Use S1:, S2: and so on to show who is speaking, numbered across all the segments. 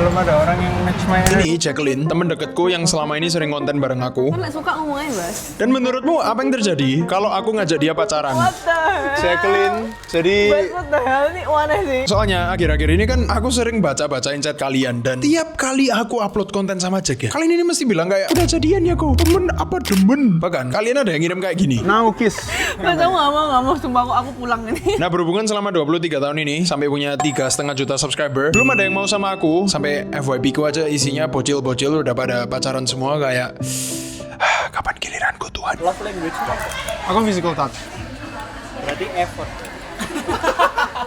S1: belum ada orang yang match my energy.
S2: Ini Jacqueline, temen deketku yang selama ini sering konten bareng aku.
S3: Kan suka ngomong aja, Bas.
S2: Dan menurutmu apa yang terjadi kalau aku ngajak dia pacaran?
S3: What the hell?
S1: Jacqueline, jadi
S3: Bas, what the hell? Ini aneh sih.
S2: Soalnya akhir-akhir ini kan aku sering baca-bacain chat kalian. Dan tiap kali aku upload konten sama Jack ya, kalian ini mesti bilang kayak, udah jadian ya kok, temen apa demen. Bahkan kalian ada yang ngirim kayak gini.
S1: now kiss.
S3: Bas, aku gak mau. Sumpah aku pulang ini.
S2: Nah, berhubungan selama 23 tahun ini sampai punya 3,5 juta subscriber, belum ada yang mau sama aku. Sampai FYP ku aja isinya bocil-bocil udah pada pacaran semua kayak kapan giliranku Tuhan.
S4: Love language apa?
S1: Aku physical touch.
S4: Berarti effort.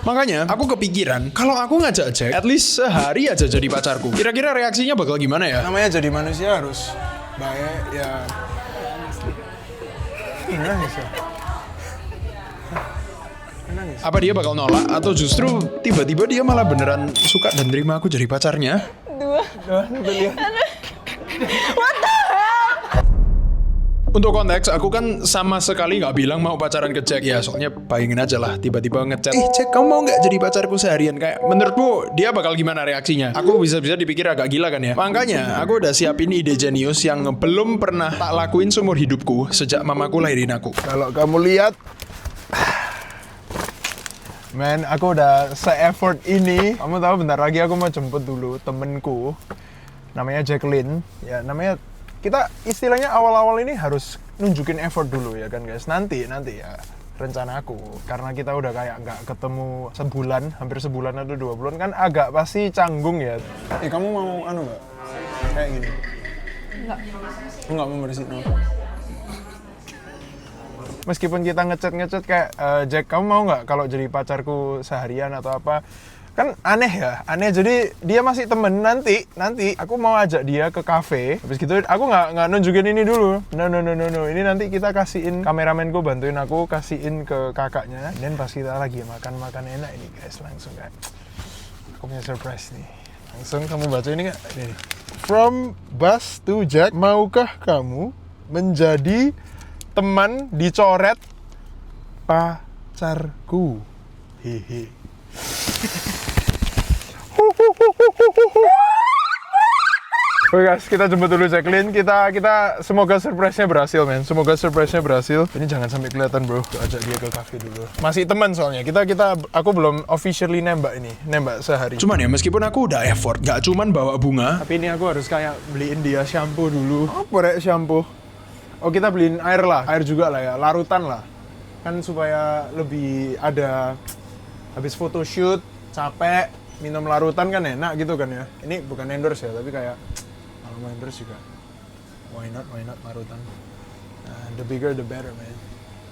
S2: Makanya aku kepikiran kalau aku ngajak Jack at least sehari aja jadi pacarku. Kira-kira reaksinya bakal gimana ya?
S1: Namanya jadi manusia harus baik ya. Nangis ya. Nangis.
S2: Apa dia bakal nolak atau justru tiba-tiba dia malah beneran suka dan terima aku jadi pacarnya?
S3: What the hell?
S2: Untuk konteks, aku kan sama sekali nggak bilang mau pacaran ke Jack ya. Soalnya bayangin aja lah, tiba-tiba ngechat, Jack kamu mau nggak jadi pacarku seharian? Kayak menurutmu dia bakal gimana reaksinya? Aku bisa-bisa dipikir agak gila kan ya. Makanya aku udah siapin ide jenius yang belum pernah tak lakuin seumur hidupku sejak mamaku lahirin aku.
S1: Kalau kamu lihat, man, aku udah se-effort ini. Kamu tahu bentar lagi aku mau jemput dulu temenku, namanya Jacqueline. Ya namanya, kita istilahnya awal-awal ini harus nunjukin effort dulu ya kan guys. Nanti ya rencana aku, karena kita udah kayak nggak ketemu sebulan, hampir sebulan atau 2 bulan kan agak pasti canggung ya. Kamu mau anu nggak? Kayak gini? Enggak mau bersih no. Meskipun kita ngechat kayak Jack kamu mau nggak kalau jadi pacarku seharian atau apa, kan aneh ya, jadi dia masih temen. Nanti aku mau ajak dia ke kafe, habis gitu aku nggak nunjukin ini dulu, no, ini nanti kita kasihin, kameramenku bantuin aku kasihin ke kakaknya, dan pas kita lagi makan enak ini guys, langsung kayak aku punya surprise nih, langsung kamu baca ini nggak? Ini from Bas to Jack, maukah kamu menjadi teman dicoret pacarku? Hehe. Oke guys, kita jemput dulu Jacqueline. Kita semoga surprise-nya berhasil, men. Semoga surprise-nya berhasil. Ini jangan sampai kelihatan, bro. Ajak dia ke cafe dulu. Masih teman soalnya. Aku belum officially nembak sehari.
S2: Cuman ya meskipun aku udah effort, gak cuman bawa bunga.
S1: Tapi ini aku harus kayak beliin dia shampoo dulu. Apa rek shampoo? Oh, kita beliin air lah. Air juga lah ya, larutan lah. Kan supaya lebih ada, habis photoshoot, capek, minum larutan kan enak gitu kan ya. Ini bukan endorse ya, tapi kayak kalau mau endorse juga why not larutan. Nah, the bigger the better, man.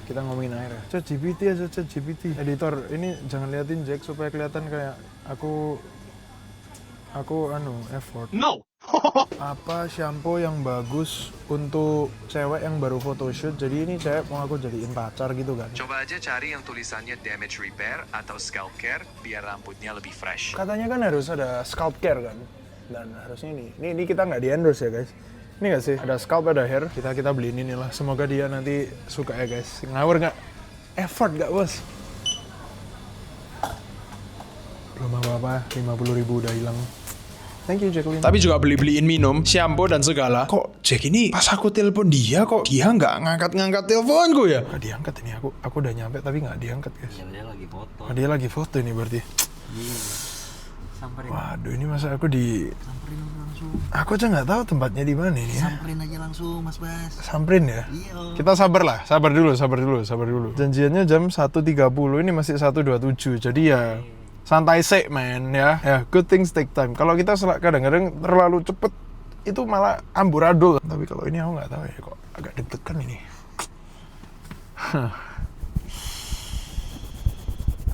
S1: Kita ngomongin air ya. ChatGPT aja, ChatGPT. Editor, ini jangan liatin Jack supaya kelihatan kayak aku effort.
S2: No.
S1: Apa shampoo yang bagus untuk cewek yang baru photoshoot? Jadi ini cewek mau aku jadiin pacar gitu kan.
S5: Coba aja cari yang tulisannya damage repair atau scalp care biar rambutnya lebih fresh.
S1: Katanya kan harus ada scalp care kan. Dan harusnya ini kita nggak di endorse ya guys. Ini nggak sih? Ada scalp, ada hair. Kita beliin inilah. Semoga dia nanti suka ya guys. Ngawur nggak? Effort nggak bos? Belum apa-apa, 50.000 udah hilang. Thank you Jacqueline.
S2: Tapi juga beliin minum, shampoo dan segala. Kok Jack ini pas aku telepon dia kok dia nggak ngangkat teleponku ya?
S1: Nggak diangkat ini, aku udah nyampe tapi nggak diangkat guys.
S4: Ya, dia lagi foto.
S1: Oh, dia lagi foto ini berarti.
S4: Samperin.
S1: Waduh, ini masa aku di...
S4: Samperin langsung.
S1: Aku aja nggak tahu tempatnya di mana ini ya.
S4: Samperin aja langsung, Mas Bas.
S1: Samperin ya?
S4: Iya.
S1: Kita sabar dulu. Janjiannya jam 1.30, ini masih 1.27. Jadi ya santai sih, man ya. Ya, good things take time. Kalau kita kadang-kadang terlalu cepet, itu malah amburadul. Tapi kalau ini aku nggak tahu ya, kok agak deg-degan ini.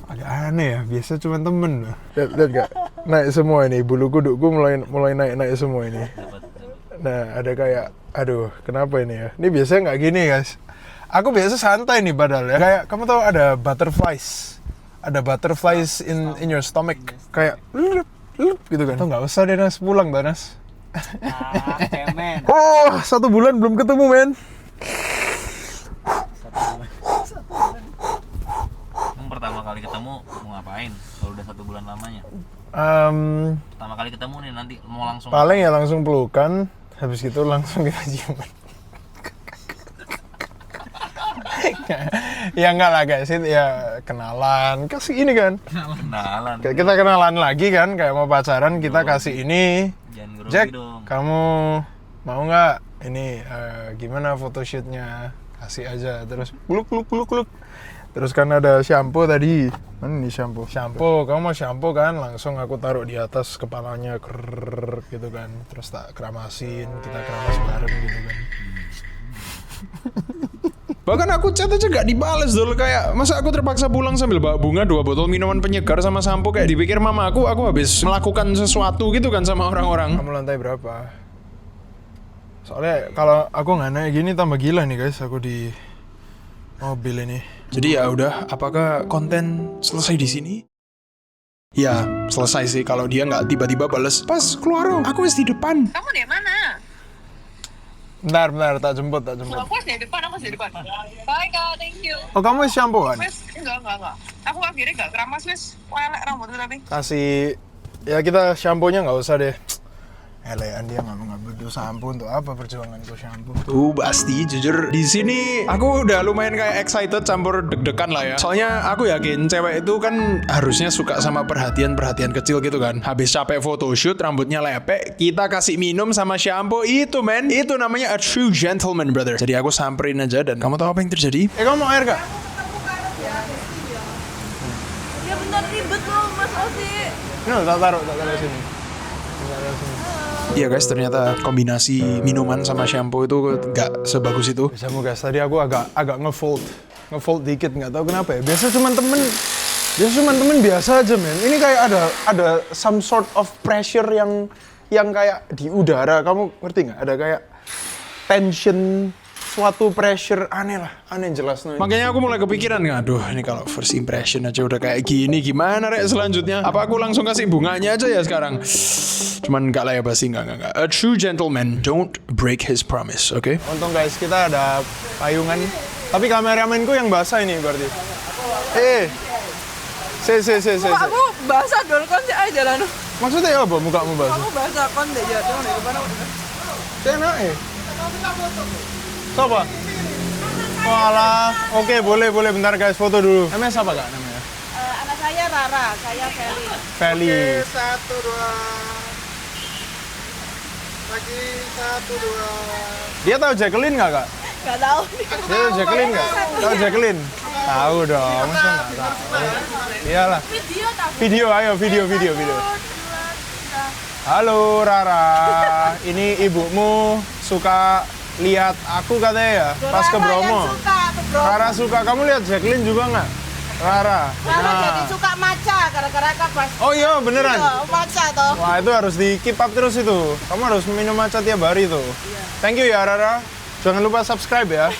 S1: Agak aneh ya, biasa cuma temen. Lihat gak? Naik semua ini, bulu kudukku mulai naik semua ini. Nah, ada kayak, aduh, kenapa ini ya? Ini biasanya nggak gini guys. Aku biasa santai nih padahal ya. Kayak, kamu tahu ada butterflies. Ada butterflies in your stomach. Kayak, gitu kan. Tuh nggak usah deh Nas, pulang dah Nas.
S4: Cemen.
S1: Oh, 1 bulan belum ketemu men.
S4: Pertama kali ketemu ketemu mau ngapain? Kalau udah 1 bulan lamanya. Pertama kali ketemu nih nanti mau langsung.
S1: Paling ya langsung pelukan, habis gitu langsung kita ciuman. Ya enggak lah guys, ya kenalan, kasih ini kan.
S4: Kenalan.
S1: Kita kenalan lagi kan, kayak mau pacaran kita kasih ini.
S4: Jangan grogi
S1: Jack,
S4: dong.
S1: kamu mau nggak ini gimana photoshootnya? Kasih aja, terus peluk. Terus kan ada shampoo tadi. Mana nih shampoo? Shampoo, kamu mau shampoo kan? Langsung aku taruh di atas kepalanya, krrrr, gitu kan. Terus tak keramasin, kita keramas bareng gitu kan.
S2: Bahkan aku chat aja gak dibales dulu, kayak masa aku terpaksa pulang sambil bawa bunga, 2 botol minuman penyegar sama sampo, kayak dipikir mama aku habis melakukan sesuatu gitu kan sama orang-orang.
S1: Kamu lantai berapa? Soalnya kalau aku nggak naik gini tambah gila nih guys, aku di mobil ini.
S2: Jadi ya udah, apakah konten selesai di sini? Ya, selesai sih kalau dia nggak tiba-tiba bales. Pas keluar, aku wis di depan.
S6: Kamu di mana?
S1: Bentar, tak jemput.
S6: Aku di depan, Bye kak, thank you.
S1: Oh, kamu shampoo kan?
S6: Wes, enggak. Aku akhirnya enggak keramas wes. Welek rambutnya tapi.
S1: Kasih, ya kita shampoo-nya nggak usah deh. Elean dia nggak butuh shampoo, untuk apa perjuanganku shampoo?
S2: Pasti jujur di sini aku udah lumayan kayak excited campur deg-degan lah ya. Soalnya aku yakin cewek itu kan harusnya suka sama perhatian kecil gitu kan. Habis capek photoshoot, rambutnya lepek, kita kasih minum sama shampoo itu men. Itu namanya a true gentleman brother. Jadi aku samperin aja dan kamu tahu apa yang terjadi?
S1: Kamu mau air gak?
S3: Ya bentar ribet loh Mas Osi.
S1: No, tak taruh sini.
S2: Iya guys, ternyata kombinasi minuman sama shampoo itu nggak sebagus itu.
S1: Biasamu guys, tadi aku agak ngefold dikit, nggak tahu kenapa ya. Biasa cuma temen biasa aja men. Ini kayak ada some sort of pressure yang kayak di udara. Kamu ngerti nggak? Ada kayak tension, suatu pressure aneh jelas.
S2: Makanya aku mulai kepikiran, aduh ini kalau first impression aja udah kayak gini, gimana rek selanjutnya? Apa aku langsung kasih bunganya aja ya sekarang? Cuman enggak lah ya pasti, enggak. A true gentleman don't break his promise, oke?
S1: Untung guys, kita ada payungan. Tapi kameramenku yang basah ini berarti.
S3: Aku basah dulu kon sih aja lah.
S1: Maksudnya apa mukamu basah?
S3: Aku basah kon deh ya. Jangan di depan aku.
S1: Enak Siapa? Walah, oke boleh bentar guys, foto dulu. Namanya siapa kak namanya?
S3: Anak saya Rara, saya Feli.
S1: Feli.
S7: Oke, 1, 2. Lagi 1, 2.
S1: Dia tahu Jacqueline nggak kak?
S3: Gak tahu.
S1: Dia tahu Jacqueline nggak? Tahu Jacqueline? Tahu dong, masa nggak tahu? Iyalah. Video, ayo video. Halo Rara, ini ibumu suka lihat aku katanya ya, pas ke Bromo. Rara suka, kamu lihat Jacqueline juga nggak? Rara.
S3: Rara jadi suka maca gara-gara kapas.
S1: Oh iya beneran?
S3: Maca toh.
S1: Wah itu harus di keep up terus itu. Kamu harus minum matcha tiap hari tuh. Thank you ya Rara. Jangan lupa subscribe ya.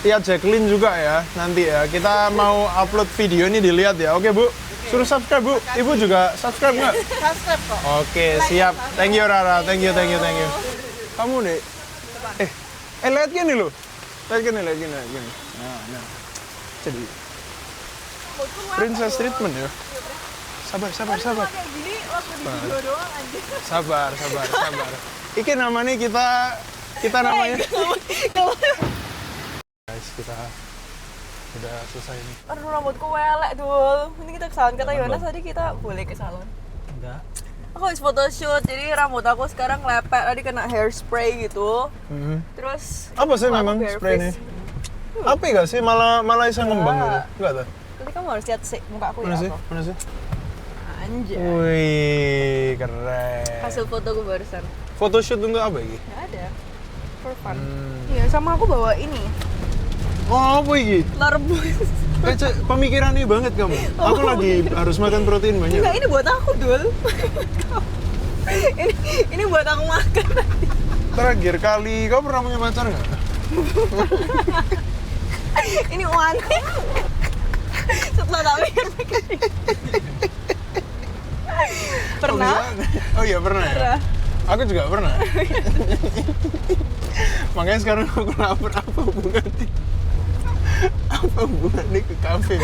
S1: Lihat Jacqueline juga ya nanti ya. Kita mau upload video ini dilihat ya. Oke Bu. Suruh subscribe Bu. Ibu juga subscribe nggak?
S3: Subscribe kok.
S1: Oke siap. Thank you Rara. Thank you. Kamu nih. Lihat gini loh. Lihat gini. Nah. Jadi princess treatment ya. Sabar.
S3: Kayak gini waktu di video doang anjir.
S1: Sabar. Iki namanya kita namanya. Guys, kita udah selesai nih.
S3: Aduh rambutku welek dul. Ini kita ke salon, kata Yonas tadi kita boleh ke salon.
S4: Enggak.
S3: Aku habis photoshoot, jadi rambut aku sekarang lepek, tadi kena hairspray gitu. Terus
S1: Apa sih
S3: aku
S1: memang
S3: bare
S1: spray
S3: face.
S1: nih? Apa gak sih malah bisa ngembang gitu? Enggak tuh.
S3: Tapi kamu harus lihat sih muka aku
S1: Mana
S3: ya
S1: sih?
S3: apa.
S1: Mana sih?
S3: Anjir.
S1: Wih, keren.
S3: Hasil fotoku barusan.
S1: Photoshoot untuk apa ini?
S3: Nggak ada. For fun. Iya, sama aku bawa ini.
S1: Oh, apa ini?
S3: Rebus.
S1: Pemikiran nih banget kamu. Aku lagi harus makan protein banyak.
S3: Enggak, ini buat aku, Dul. ini buat aku makan.
S1: Terakhir kali, kau pernah punya pacar nggak?
S3: Ini Wan. Setelah tak pikir. Pernah?
S1: Oh iya pernah ya?
S3: Pernah.
S1: Aku juga pernah. Makanya sekarang aku lapar apa hubungannya? Apa hubungannya ke kafe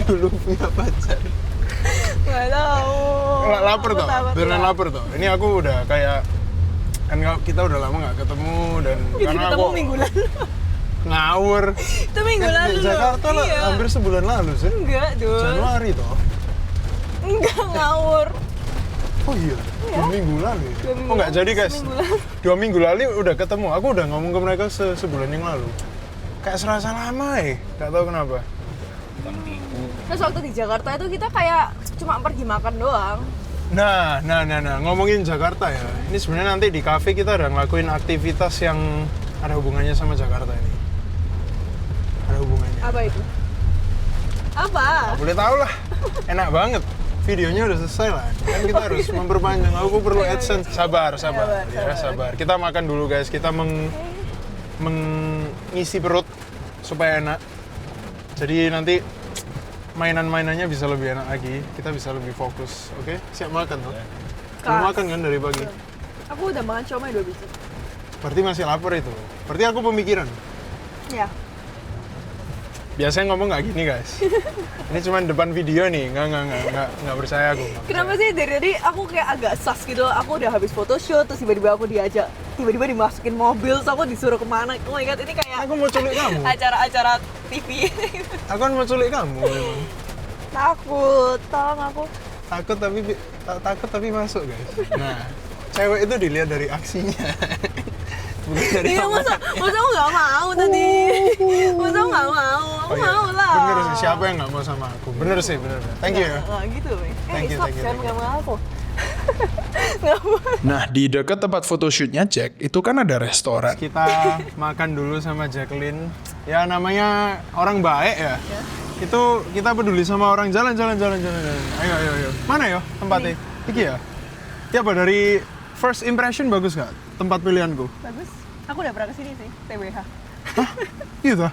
S1: dulu punya pacar?
S3: Nggak tahu.
S1: Lapar
S3: Aku
S1: toh,
S3: takut
S1: beneran
S3: lah.
S1: lapar toh. Ini aku udah kayak kan kita udah lama nggak ketemu dan
S3: Jadi
S1: karena
S3: ketemu
S1: aku
S3: minggu lalu.
S1: ngawur.
S3: Itu minggu
S1: Kan
S3: lalu
S1: di
S3: loh.
S1: Jakarta lah,
S3: Iya.
S1: hampir sebulan lalu sih.
S3: Enggak, Dul.
S1: Januari toh.
S3: Enggak ngawur.
S1: Oh iya, 2 minggu lalu. Ya?
S3: 2 minggu
S1: Oh nggak jadi guys.
S3: seminggu lalu.
S1: 2 minggu lalu udah ketemu. Aku udah ngomong ke mereka sebulan yang lalu. Kayak serasa lama nggak tahu kenapa.
S3: Terus waktu di Jakarta itu kita kayak cuma pergi makan doang.
S1: Nah, ngomongin Jakarta ya. Ini sebenarnya nanti di kafe kita udah ngelakuin aktivitas yang ada hubungannya sama Jakarta ini. Ada hubungannya.
S3: Apa itu? Apa?
S1: Boleh tahu lah. Enak banget. Videonya udah selesai lah. Kan kita harus memperpanjang. Aku perlu AdSense. Sabar. Ya, sabar. Kita makan dulu guys. Kita mengisi perut supaya enak. Jadi nanti mainan-mainannya bisa lebih enak lagi. Kita bisa lebih fokus. Oke? Siap makan tuh. Belum makan kan dari pagi?
S3: Aku udah makan siomay 2 biji.
S1: Berarti masih lapar itu. Berarti aku pemikiran.
S3: Ya.
S1: Biasanya ngomong nggak gini guys. Ini cuma depan video nih, nggak percaya aku.
S3: Kenapa sih dari tadi aku kayak agak sus gitu. Aku udah habis photoshoot, terus tiba-tiba aku diajak, tiba-tiba dimasukin mobil, terus aku disuruh kemana. Oh my god, ini kayak
S1: Aku mau culik kamu.
S3: acara-acara TV.
S1: Aku kan mau culik kamu. Memang.
S3: Takut, tolong aku.
S1: Takut tapi masuk guys. Nah, cewek itu dilihat dari aksinya. Bukan dari
S3: Iya, masa aku nggak mau tadi. Masa aku nggak mau, aku
S1: Oh iya,
S3: mau lah.
S1: bener sih, siapa yang nggak mau sama aku? Bener sih, bener. Thank you ya.
S3: Nggak gitu, Bang.
S1: Thank you,
S3: Stop,
S1: thank you,
S3: jangan
S1: thank you.
S3: nggak mau aku. Nggak mau.
S2: Nah, di dekat tempat photoshootnya Jack, itu kan ada restoran.
S1: Kita makan dulu sama Jacqueline. Ya namanya orang baik ya. Itu kita peduli sama orang jalan. Ayo. Mana ya tempatnya? Iki ya? Ya apa dari first impression bagus gak tempat pilihanku?
S3: Bagus. Aku udah pernah kesini sih, TBH.
S1: Gitu?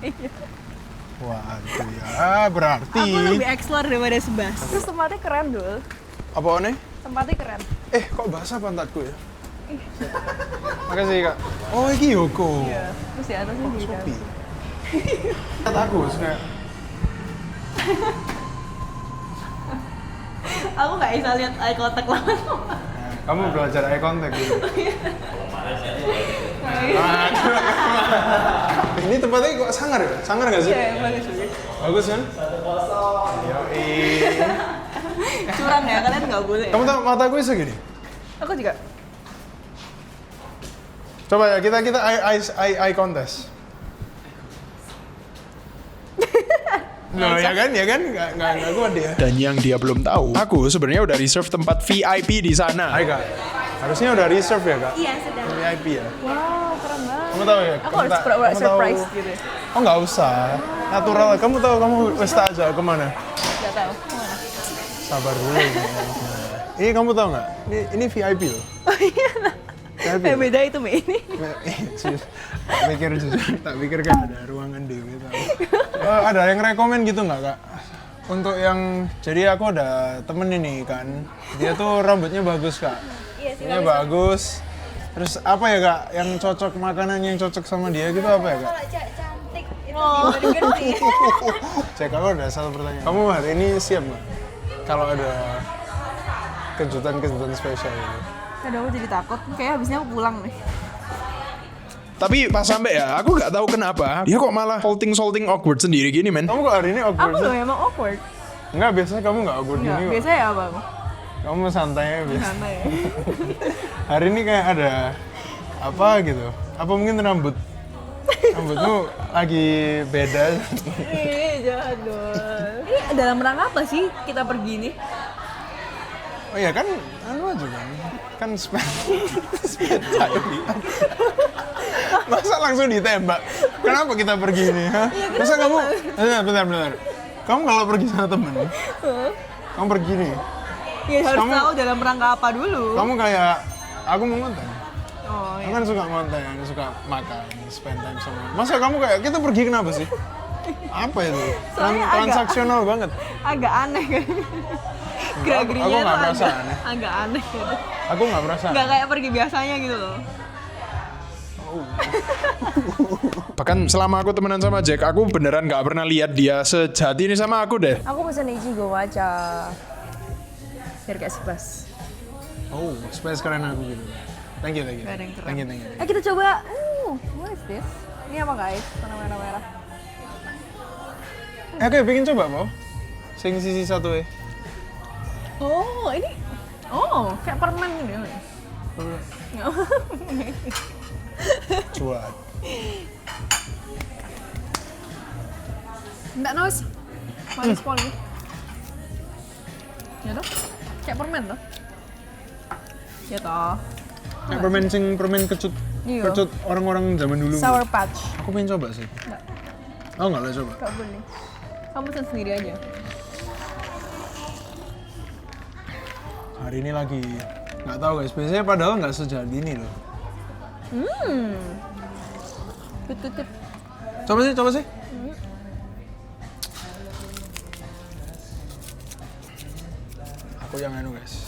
S1: Waduh ya, berarti.
S3: Aku lebih explore daripada Sebas. Terus tempatnya keren, Dul.
S1: Apa nih?
S3: Tempatnya keren.
S1: Kok basah pantatku ya? Makasih kak. Oh iki Yoko.
S3: Iya. Terus di atasnya di
S1: Shopee. Aku kayak
S3: Aku nggak bisa lihat eye contact lama-lama.
S1: kamu belajar eye contact gitu. Ini tempatnya kok sangar ya? Sangar nggak sih?
S3: Iya, bagus bagus.
S1: Bagus kan? Yoi.
S3: Curang ya, kalian nggak boleh.
S1: Kamu tahu mataku segini?
S3: Aku juga.
S1: Coba ya kita eye contest. Loh ya kan? Nggak kuat dia.
S2: Dan yang dia belum tahu, aku sebenarnya udah reserve tempat VIP di sana.
S1: Hai kak, harusnya udah reserve ya kak?
S3: Iya, sedang.
S1: VIP ya?
S3: Wow, keren banget.
S1: Kamu tahu ya?
S3: Aku harus pura-pura surprise gitu.
S1: Oh nggak usah, natural. Kamu tahu kamu pesta aja kemana?
S3: Nggak tahu. Kemana?
S1: Sabar dulu. Ini kamu tahu nggak? Ini VIP loh.
S3: Oh iya.
S1: VIP.
S3: Beda itu Mei ini.
S1: Serius. Tak pikir kan ada ruangan dewe tahu. Ada yang rekomen gitu nggak kak? Untuk yang jadi aku ada temen ini kan, dia tuh rambutnya bagus kak.
S3: Iya sih.
S1: Rambutnya bagus. Terus apa ya kak? Yang cocok makanan yang cocok sama dia gitu apa ya kak?
S8: Cantik itu
S3: Oh.
S8: ganti.
S1: Cek aku ada satu pertanyaan. Kamu hari ini siap nggak? Kalau ada kejutan-kejutan spesial gitu.
S3: Aduh, aku jadi takut. Kayak habisnya aku pulang nih.
S2: Tapi pas sampai ya, aku nggak tahu kenapa dia kok malah salting awkward sendiri gini, men.
S1: Kamu kok hari ini awkward?
S3: Aku
S1: sih?
S3: loh emang awkward.
S1: Enggak, biasanya kamu nggak awkward
S3: Enggak,
S1: gini kok.
S3: biasanya ya apa aku?
S1: Kamu santai ya biasa.
S3: Santai ya.
S1: Hari ini kayak ada apa gitu. Apa mungkin rambutmu lagi beda.
S3: Ih, jahat dong. Ini dalam rangka apa sih kita pergi nih?
S1: Oh iya kan, anu aja kan spend time. Masa langsung ditembak? Kenapa kita pergi ini? Ha? Masa kamu, bentar. Kamu kalau pergi sama temen, kamu pergi nih.
S3: Ya harus
S1: Kamu-
S3: tahu dalam rangka apa dulu.
S1: Kamu kayak, aku mau ngonten.
S3: Oh
S1: Aku
S3: iya.
S1: kan suka ngonten, suka makan, spend time sama. Masa kamu kayak, kita pergi kenapa sih? Apa itu?
S3: Soalnya
S1: Transaksional banget.
S3: Agak aneh kan.
S1: Aku
S3: Gerak-geriknya
S1: nggak
S3: tuh
S1: merasa
S3: agak,
S1: aneh.
S3: agak aneh gitu.
S1: Aku nggak merasa.
S3: Nggak kayak pergi biasanya gitu loh.
S2: Bahkan selama aku temenan sama Jack, aku beneran nggak pernah lihat dia sejahat ini sama aku deh.
S3: Aku pesen Ichigo aja. Biar gak sibas.
S1: Oh, supaya sekeren aku gitu. Thank you.
S3: Gak ada yang keren.
S1: Thank you.
S3: Kita coba. What is this? Ini apa guys? Warna merah-merah.
S1: Oke, pengen coba, Bo. Sing sisi satu ya.
S3: Oh, ini. Oh, kayak permen gitu ya.
S1: Cuat.
S3: Enggak nos. Manis sekali. Ya toh? Kayak permen toh? Ya toh.
S1: Kayak permen kecut.
S3: Iya.
S1: Kecut orang-orang zaman dulu.
S3: Sour Patch.
S1: Aku pengen coba sih.
S3: Enggak.
S1: Oh, enggak lah coba.
S3: Enggak boleh. Kamu pesen sendiri aja.
S1: Hari ini lagi nggak tahu guys. Biasanya padahal nggak sejahat ini loh.
S3: Tut.
S1: Coba sih. Aku yang anu guys.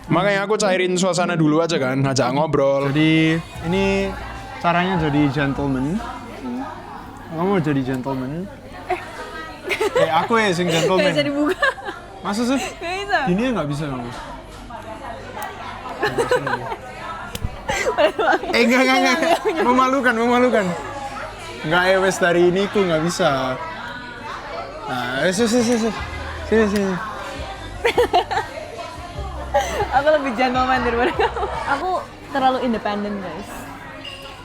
S2: Makanya aku cairin suasana dulu aja kan, ngajak ngobrol.
S1: Jadi ini caranya jadi gentleman. Kamu mau jadi gentleman? Aku ya sing
S3: Gak
S1: gentleman.
S3: bisa dibuka.
S1: Masa sih?
S3: Gak bisa.
S1: Gini ya nggak bisa kamu. Enggak. Memalukan. Enggak wes dari ini ku nggak bisa. Nah, sini.
S3: Aku lebih gentleman daripada kamu. Aku terlalu independen guys.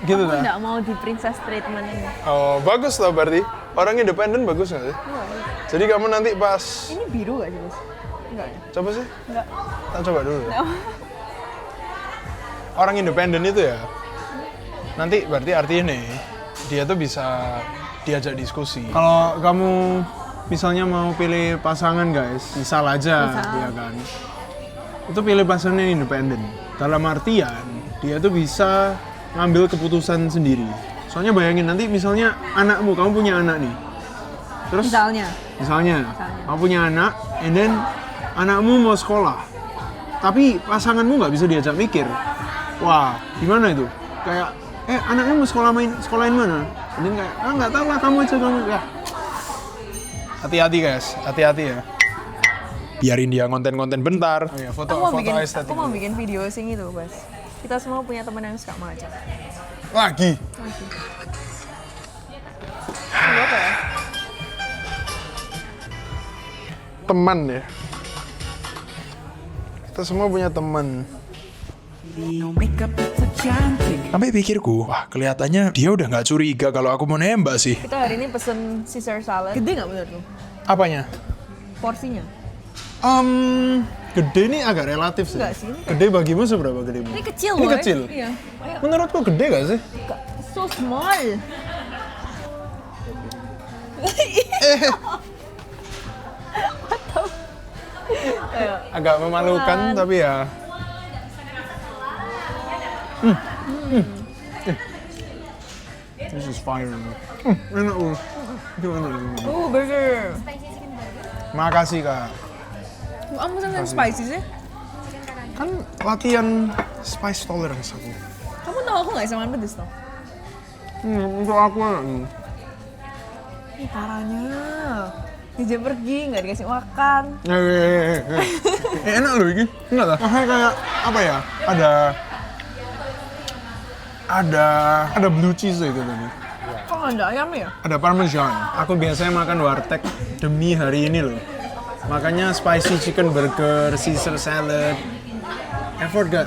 S1: Gitu
S3: Aku
S1: dah.
S3: nggak mau di princess treatment ini.
S1: Oh, bagus lah berarti. Orang independen bagus nggak sih? Jadi kamu nanti pas
S3: Ini biru gak sih guys? Enggak ya?
S1: coba sih?
S3: Enggak.
S1: Tak coba dulu. Orang independen itu ya. Nanti berarti artinya nih, dia tuh bisa diajak diskusi. Kalau kamu misalnya mau pilih pasangan guys, misal aja, ya kan. Itu pilih pasangan yang independen. Dalam artian, dia tuh bisa ngambil keputusan sendiri. Soalnya bayangin nanti misalnya anakmu, kamu punya anak nih. Terus misalnya kamu punya anak, and then anakmu mau sekolah. Tapi pasanganmu nggak bisa diajak mikir. Wah, gimana itu? Kayak, anaknya mau sekolahin mana? And then kayak, nggak tahu lah, kamu aja. Ya. Hati-hati guys, hati-hati ya.
S2: Biarin dia konten-konten bentar.
S1: Oh iya,
S3: Aku
S1: foto estetik.
S3: mau bikin video sing itu guys. Kita semua punya teman yang suka macam.
S1: Lagi.
S3: Ini apa ya?
S1: Teman ya. Kita semua punya teman.
S2: Sampai pikirku, wah kelihatannya dia udah nggak curiga kalau aku mau nembak sih.
S3: Kita hari ini pesen Caesar salad. Gede nggak bener tuh?
S1: Apanya?
S3: Porsinya?
S1: Gede nih agak relatif sih.
S3: Enggak sih, ini
S1: Gede bagimu seberapa gedemu?
S3: Ini kecil
S1: Ini
S3: loh.
S1: kecil?
S3: Iya. Ayo.
S1: Menurutku gede gak sih?
S3: So small.
S1: Agak memalukan tapi ya. This is fire. Enak loh. Gimana ini?
S3: Burger.
S1: Makasih kak.
S3: Kamu pesen yang spicy sih?
S1: Kan latihan spice tolerance aku.
S3: Kamu tahu aku nggak bisa makan pedes toh?
S1: Untuk aku
S3: Ih, parahnya. Diajak pergi, nggak dikasih makan.
S1: enak loh ini. Enggak lah. Kayak apa ya? Ada blue cheese itu tadi.
S3: Kok nggak ada ayam ya?
S1: Ada parmesan. Aku biasanya makan warteg demi hari ini loh. Makanya spicy chicken burger, Caesar salad. Effort gak?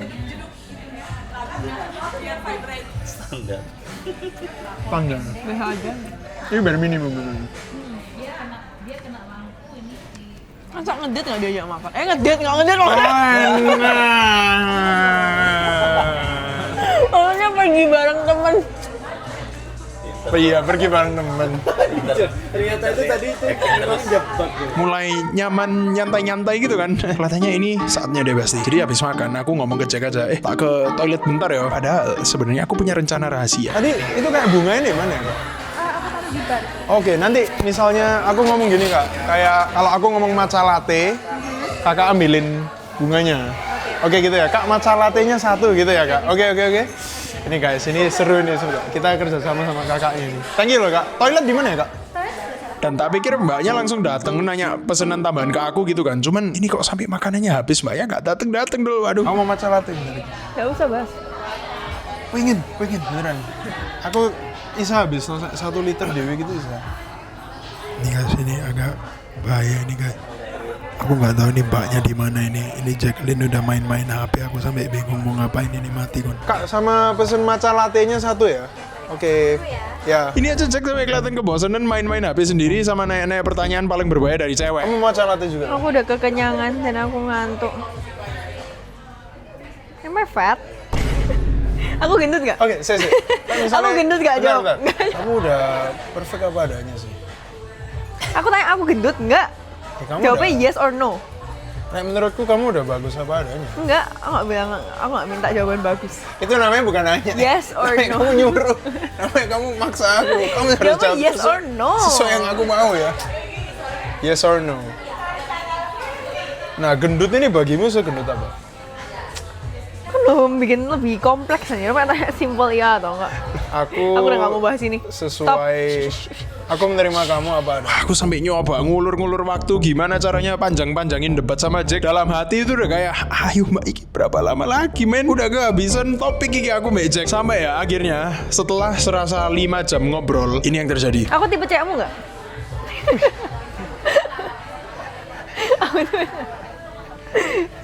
S1: Standar.
S3: BH aja.
S1: Ini bare minimum bener.
S3: Masa ngedate nggak diajak makan? Ngedate makan. Maksudnya pergi bareng temen.
S1: Iya, pergi bareng temen.
S7: Ternyata itu tadi itu memang jebak gitu.
S2: Mulai nyaman, nyantai-nyantai gitu kan. Kelihatannya ini saatnya deh pasti. Jadi habis makan aku ngomong ke Jack aja, tak ke toilet bentar ya. Padahal sebenarnya aku punya rencana rahasia.
S1: Tadi itu kayak bunga ini mana ya? Oke, nanti misalnya aku ngomong gini kak, kayak kalau aku ngomong matcha latte, kakak ambilin bunganya. Oke gitu ya, Kak, matcha latte-nya 1 gitu ya, Kak. Oke. Ini guys, ini seru nih sebenarnya. Kita kerja sama kakaknya ini. Thank you loh, Kak. Toilet di mana ya, Kak?
S2: Dan tak pikir mbaknya langsung dateng nanya pesanan tambahan ke aku gitu kan. Cuman ini kok sampai makanannya habis, mbaknya nggak dateng dulu. Aduh.
S1: Kamu mau matcha latte tadi?
S3: Gak usah bahas.
S1: Pengen beneran. Aku bisa habis 1 liter dewe gitu bisa.
S2: Ini guys, ini agak bahaya ini guys. Aku nggak tahu nih mbaknya di mana ini. Ini Jacqueline udah main-main HP, aku sampai bingung mau ngapain ini mati kon.
S1: Kak, sama pesen matcha latte-nya 1 ya? Oke. Ya.
S2: Ini aja Jack sampai kelihatan kebosanan main-main HP sendiri sama nanya-nanya pertanyaan paling berbahaya dari cewek.
S1: Kamu matcha latte juga?
S3: Aku udah kekenyangan dan aku ngantuk. Am I fat? Aku gendut gak?
S1: Oke, saya.
S3: Aku gendut gak jawab?
S1: Kamu udah perfect apa adanya sih?
S3: Aku tanya aku gendut nggak?
S1: Ya, kamu
S3: Jawabnya
S1: udah-
S3: yes or no.
S1: Nah, menurutku kamu udah bagus apa adanya.
S3: Enggak, aku nggak minta jawaban bagus.
S1: Itu namanya bukan nanya.
S3: Yes or
S1: Namanya
S3: no.
S1: Kamu nyuruh. Namanya kamu maksa aku. Kamu harus
S3: Jawabnya
S1: jawab
S3: yes
S1: sesuai-
S3: or no.
S1: Sesuai yang aku mau ya. Yes or no. Nah, gendut ini bagimu segendut apa?
S3: Kan belum bikin lebih kompleks aja. Apa tanya simple iya atau enggak?
S1: Aku
S3: Udah nggak mau bahas ini.
S1: Sesuai aku menerima kamu apa adanya.
S2: Aku sampai nyoba ngulur-ngulur waktu gimana caranya panjang-panjangin debat sama Jack. Dalam hati itu udah kayak, ayo mbak iki berapa lama lagi men. Udah kehabisan topik iki aku mbak Jack. Sampai ya akhirnya setelah serasa 5 jam ngobrol, ini yang terjadi.
S3: Aku tipe cewekmu nggak?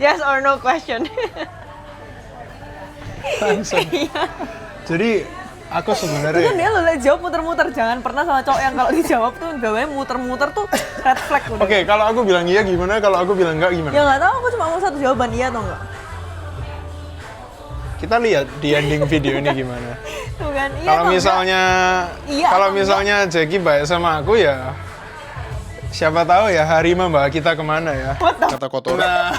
S3: Yes or no question.
S1: Langsung. Jadi aku
S3: Itu kan
S1: sebenarnya
S3: dia lo jawab muter-muter. Jangan pernah sama cowok yang kalau dijawab tuh gawanya muter-muter tuh red flag udah.
S1: Oke, kalau aku bilang iya gimana? Kalau aku bilang enggak gimana?
S3: Ya nggak tahu, aku cuma mau satu jawaban iya atau enggak.
S1: Kita lihat di ending video ini gimana.
S3: Tuh kan, iya
S1: Kalau
S3: atau
S1: misalnya
S3: Iya
S1: kalau
S3: atau
S1: misalnya Jackie baik sama aku ya siapa tahu ya hari membawa kita kemana ya.
S2: Kata kotor.
S1: Nah.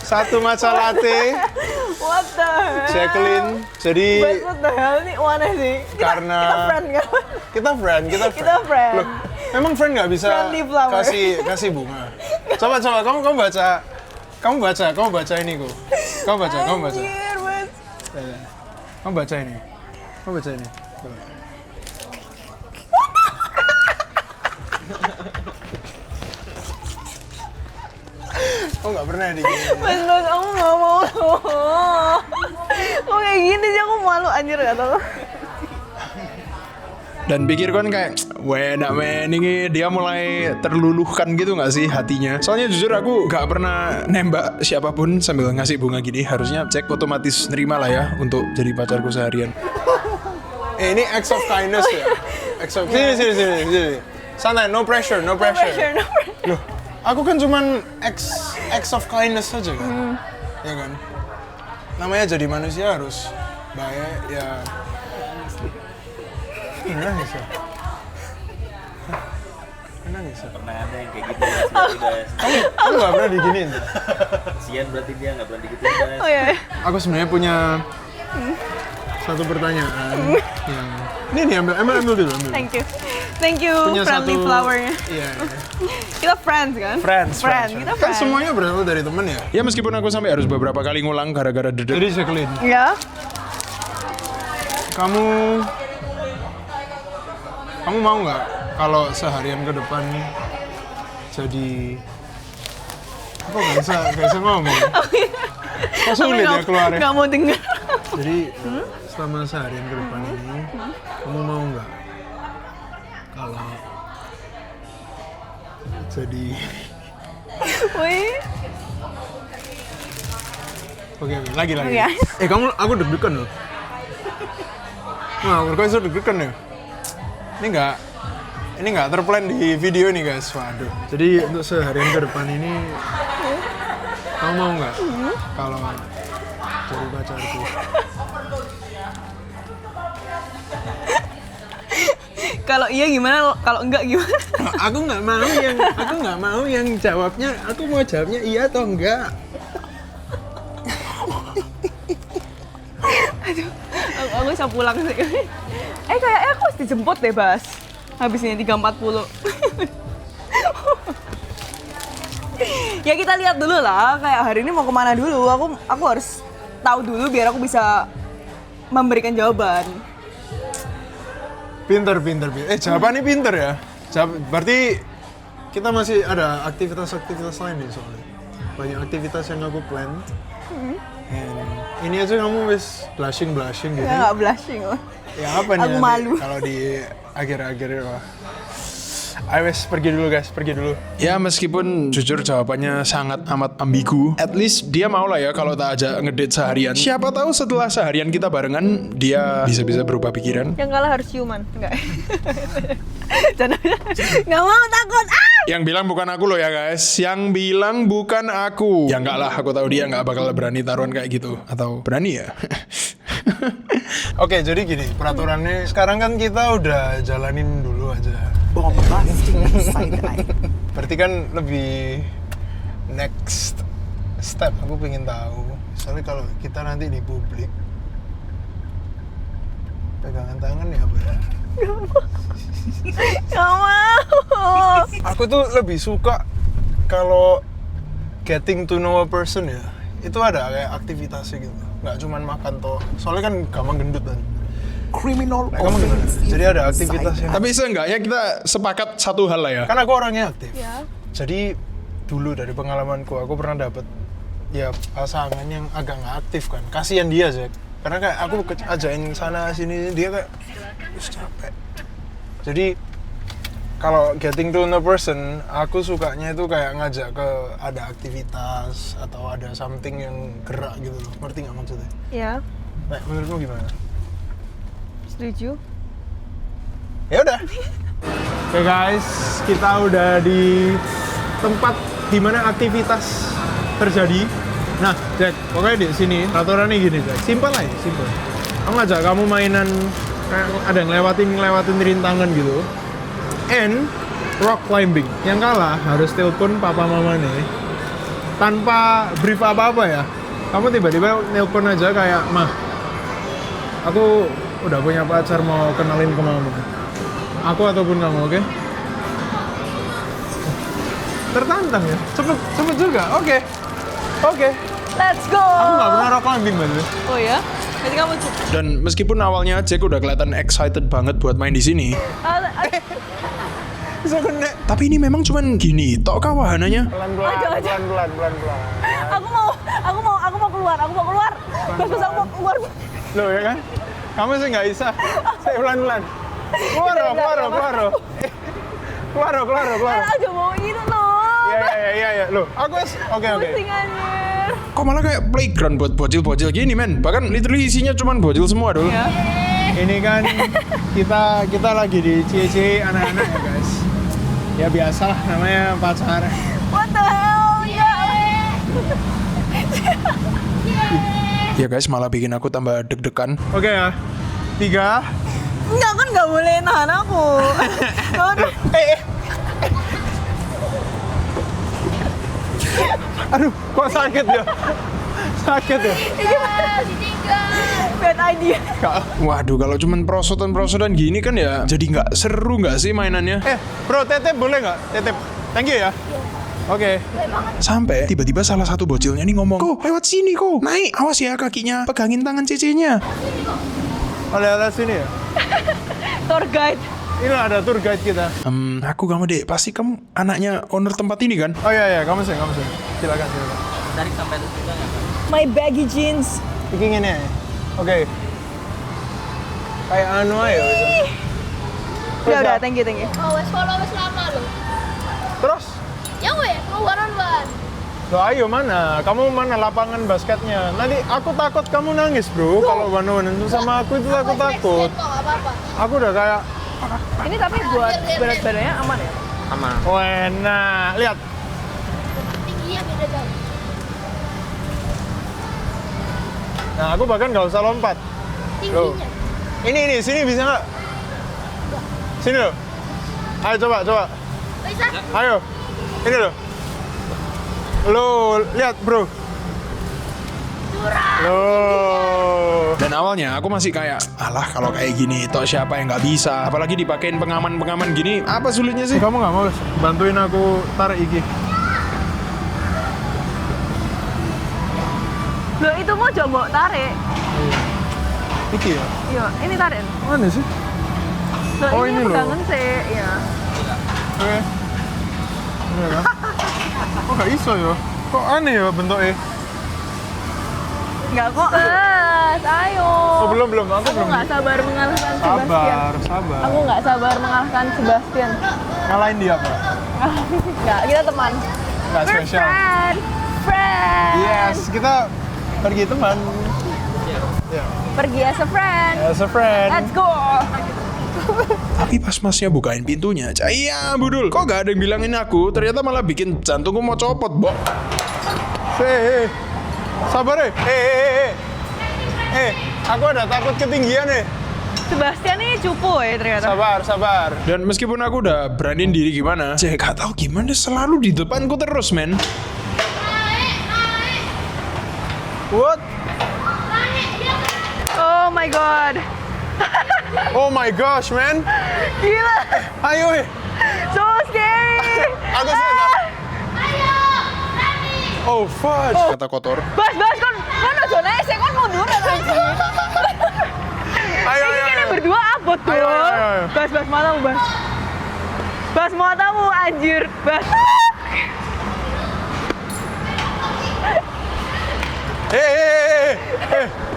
S1: Satu matcha latte,
S3: enggak? What the hell?
S1: Jacqueline. Jadi
S3: What the hell nih aneh sih.
S1: Karena-
S3: kita friend kan?
S1: kita friend.
S3: Kita friend.
S1: Loh, memang friend nggak bisa
S3: Friendly flower.
S1: kasih bunga. Coba kamu baca. Kamu baca ini kok. Kamu baca.
S3: Anjir, Mas.
S1: Kamu baca ini. Coba. Kamu nggak pernah digini.
S3: Mas, aku nggak mau. Kok kayak gini sih, aku malu anjir gak tau.
S2: Dan pikir kan kayak, enak men, ini dia mulai terluluhkan gitu gak sih hatinya. Soalnya jujur aku gak pernah nembak siapapun sambil ngasih bunga gini. Harusnya Jack otomatis nerima lah ya untuk jadi pacarku seharian.
S1: Ini acts of kindness ya. Sini. Santai, no pressure.
S3: No pressure.
S1: Loh, aku kan cuman acts of kindness saja kan. Ya kan? Namanya jadi manusia harus baik ya. Nangis ya? Nangis ya?
S4: Pernah ada yang kayak gitu guys.
S1: Kamu gak pernah diginiin?
S4: Kasian berarti dia nggak pernah digituin guys.
S3: Oh iya.
S1: Aku sebenarnya punya satu pertanyaan yang ini nih ambil dulu.
S3: Thank you
S1: Punya
S3: friendly
S1: satu-
S3: flowernya.
S1: Iya.
S3: Kita friends kan?
S1: Friends.
S3: Kita
S1: Kan
S3: friends.
S1: semuanya berasal dari temen ya.
S2: Ya meskipun aku sampai harus beberapa kali ngulang gara-gara dedek.
S1: Jadi Jacqueline,
S3: Ya.
S1: kamu mau nggak kalau seharian ke depan jadi apa nggak bisa ngomong? Kok sulit ya keluarnya?
S3: Nggak mau denger.
S1: Jadi selama seharian ke depan ini, kamu mau nggak kalau jadi
S3: Wih.
S1: oke, lagi.
S3: Oke.
S1: Aku deg-degan loh. Nah, kok bisa deg-degan ya? Ini nggak terplan di video nih guys. Waduh. Jadi untuk seharian ke depan ini, kamu mau nggak kalau jadi pacarku?
S3: Kalau iya gimana? Kalau enggak gimana?
S1: Aku nggak mau yang jawabnya. Aku mau jawabnya iya atau enggak.
S3: Aku bisa pulang sih. Kayaknya aku harus dijemput deh, Bas. Habis ini 3.40. Ya kita lihat dulu lah, kayak hari ini mau kemana dulu. Aku harus tahu dulu biar aku bisa memberikan jawaban.
S1: Pinter. Jawabannya pinter ya. Berarti kita masih ada aktivitas lain nih soalnya. Banyak aktivitas yang aku plan. And ini aja kamu wis blushing gitu.
S3: Ya nggak blushing.
S1: Ya apa nih?
S3: Aku malu.
S1: Kalau di akhir-akhir wah. Ayo wes pergi dulu guys, pergi dulu.
S2: Ya meskipun jujur jawabannya sangat amat ambigu, at least dia mau lah ya kalau tak ajak ngedate seharian. Siapa tahu setelah seharian kita barengan dia bisa berubah pikiran.
S3: Yang kalah harus ciuman, enggak? Nggak mau, takut.
S2: Yang bilang bukan aku loh ya guys, yang bilang bukan aku. Ya enggak lah, aku tahu dia nggak bakal berani taruhan kayak gitu. Atau berani ya?
S1: Oke, jadi gini peraturannya. Sekarang kan kita udah jalanin dulu aja. Berarti kan lebih next step aku pengen tahu. Soalnya kalau kita nanti di publik pegangan tangan ya apa ya?
S3: Nggak mau.
S1: Aku tuh lebih suka kalau getting to know a person ya. Itu ada kayak aktivitasnya gitu. Nggak cuman makan toh. Soalnya kan gampang gendut kan. Criminal offense. Jadi ada aktivitasnya.
S2: Tapi seenggaknya kita sepakat satu hal lah ya.
S1: Kan aku orangnya aktif.
S3: Ya.
S1: Jadi dulu dari pengalamanku aku pernah dapet ya pasangan yang agak nggak aktif kan. Kasihan dia Jack. Karena kayak aku ajain sana sini dia kayak capek. Jadi kalau getting to know person, aku sukanya itu kayak ngajak ke ada aktivitas atau ada something yang gerak gitu loh. Ngerti nggak maksudnya?
S3: Ya,
S1: Nah, menurutmu gimana?
S3: setuju.
S1: Ya udah. Oke guys, kita udah di tempat dimana aktivitas terjadi. Nah, Jack, pokoknya di sini peraturannya gini, Jack. Simpel aja, simpel. Aku ngajak kamu mainan kayak ada yang ngelewatin rintangan gitu. And rock climbing. Yang kalah harus telepon papa mama nih. Tanpa brief apa-apa ya. Kamu tiba-tiba nelpon aja kayak, "Mah, aku udah punya pacar mau kenalin ke mama." Aku ataupun kamu, oke? Tertantang ya? Cepet juga, oke.
S3: Let's go.
S1: Aku nggak pernah rock climbing, Mbak.
S3: Oh ya? Berarti kamu cukup.
S2: Dan meskipun awalnya Jack udah kelihatan excited banget buat main di sini,
S1: Bisa kena.
S2: tapi ini memang cuman gini, tok kah wahananya?
S1: Pelan-pelan.
S3: Aku mau keluar. Bagus, aku mau keluar.
S1: Loh ya kan? Kamu sih nggak bisa. Saya pelan-pelan. Keluar.
S3: Aja mau itu loh.
S1: Iya. Loh, aku oke.
S3: Pusing anjir.
S2: Kok malah kayak playground buat bocil-bocil gini men? Bahkan literally isinya cuman bocil semua dulu.
S3: Ya.
S1: Ini kan kita lagi di cie-cie anak-anak ya guys. Ya biasalah namanya pacar.
S3: What the hell? Ya.
S2: Ya guys, malah bikin aku tambah deg-degan.
S1: Oke ya. 3.
S3: Enggak kan nggak boleh nahan aku.
S1: Aduh, kok sakit ya?
S3: Bad idea.
S2: Waduh, kalau cuman prosotan gini kan ya jadi nggak seru nggak sih mainannya?
S1: Bro, tetep boleh nggak? Tetep. Thank you ya. Oke.
S2: Sampai tiba-tiba salah satu bocilnya nih ngomong, "Kok lewat sini kok. Naik, awas ya kakinya. Pegangin tangan cecenya."
S1: Lewat sini ya.
S3: Tour guide.
S1: Ini ada tour guide kita.
S2: Aku kamu deh, pasti kamu anaknya owner tempat ini kan?
S1: Oh iya, kamu sih. Silakan.
S4: Tarik sampai atas juga nggak?
S3: My baggy jeans.
S1: Bikin ini ya. Oke. Kayak anu aja.
S3: Udah, thank you.
S8: Oh, wes follow wes lama lo.
S1: Terus?
S8: Ya weh, keluaran ban.
S1: Loh ayo mana? Kamu mana lapangan basketnya? Nanti aku takut kamu nangis bro. Kalau one-on-one sama aku itu aku takut.
S8: Kok nggak apa-apa.
S1: Aku udah kayak
S3: Ini tapi buat berat-badannya aman ya?
S4: Aman.
S1: wena. Lihat.
S8: Tingginya beda jauh.
S1: Nah aku bahkan nggak usah lompat. Loh.
S8: Tingginya.
S1: Ini sini bisa nggak? Sini loh. Ayo coba.
S8: Bisa?
S1: Ayo. Ini loh. Lo lihat bro. Loh.
S2: Dan awalnya aku masih kayak, alah kalau kayak gini, toh siapa yang nggak bisa? Apalagi dipakein pengaman gini, apa sulitnya sih?
S1: Kamu nggak mau bantuin aku tarik iki?
S3: Loh, itu mau coba tarik.
S1: Iki ya?
S3: Iya, ini tarik.
S1: Mana sih?
S3: Loh,
S1: Oh,
S3: ini
S1: ini loh.
S3: pegangan sih, iya.
S1: Oke. Ini kan? Kok gak iso ya? Kok aneh ya bentuknya?
S3: Enggak kok. Ayo.
S1: Oh belum. Aku
S3: Aku
S1: belum.
S3: nggak sabar mengalahkan Sebastian.
S1: Sabar.
S3: Aku nggak sabar mengalahkan Sebastian.
S1: Ngalahin dia apa?
S3: Nggak, kita teman.
S1: Nggak
S3: We're
S1: spesial.
S3: friend.
S1: Yes, kita pergi teman. Ya.
S3: Pergi as a friend.
S1: As a friend.
S3: Let's go.
S2: Tapi pas masnya bukain pintunya, iya budul, kok gak ada yang bilangin aku? Ternyata malah bikin jantungku mau copot, Bok.
S1: Sabar aku ada takut ketinggian
S3: Sebastian ini cupu ya ternyata.
S1: Sabar.
S2: Dan meskipun aku udah beraniin diri gimana, saya gak tahu gimana selalu di depanku terus, men.
S1: What?
S3: Oh my god.
S1: Oh my gosh, man.
S3: Gila.
S1: Ayo,
S3: So scary.
S1: aku sih. Oh, fudge.
S2: Kata kotor.
S3: Bas, kon ojo naik sih, kon mundur lagi.
S1: Ayo.
S3: Ini berdua abot tuh.
S1: Ayo.
S3: Bas matamu, Bas. Bas matamu anjir, Bas.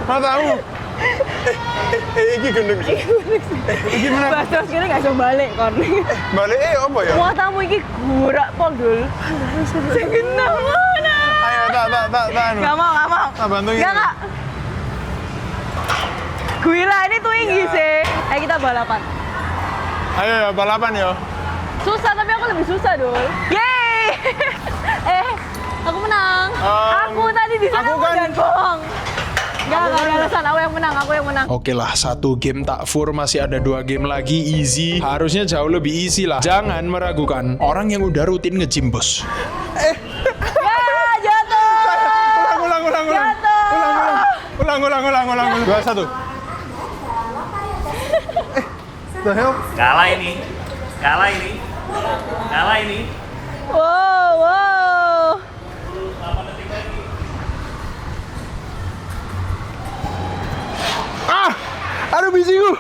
S1: Matamu. Iki gendeng. Gimana?
S3: Bas terus kene gak iso balik kon.
S1: Balik apa ya?
S3: Matamu iki gurak pol dul. Sing genah mana?
S1: Ayo, tak.
S3: Gak mau.
S1: Tak bantuin.
S3: Gak. Gila, ini tinggi sih. Ayo kita balapan.
S1: Ayo ya, balapan ya.
S3: Susah, tapi aku lebih susah, Dul. Yeay! Aku menang. Aku tadi di sana
S1: aku kan-
S3: jangan bohong. Gak ada alasan, aku yang menang.
S2: Oke lah, 1 game tak fur, masih ada 2 game lagi, easy. Harusnya jauh lebih easy lah. Jangan meragukan orang yang udah rutin nge-gym, bos.
S3: Ya, jatuh!
S1: Ulang.
S3: Jatuh!
S1: 2-1. The hell?
S4: Kalah ini.
S3: Wow.
S1: Aduh bijiku.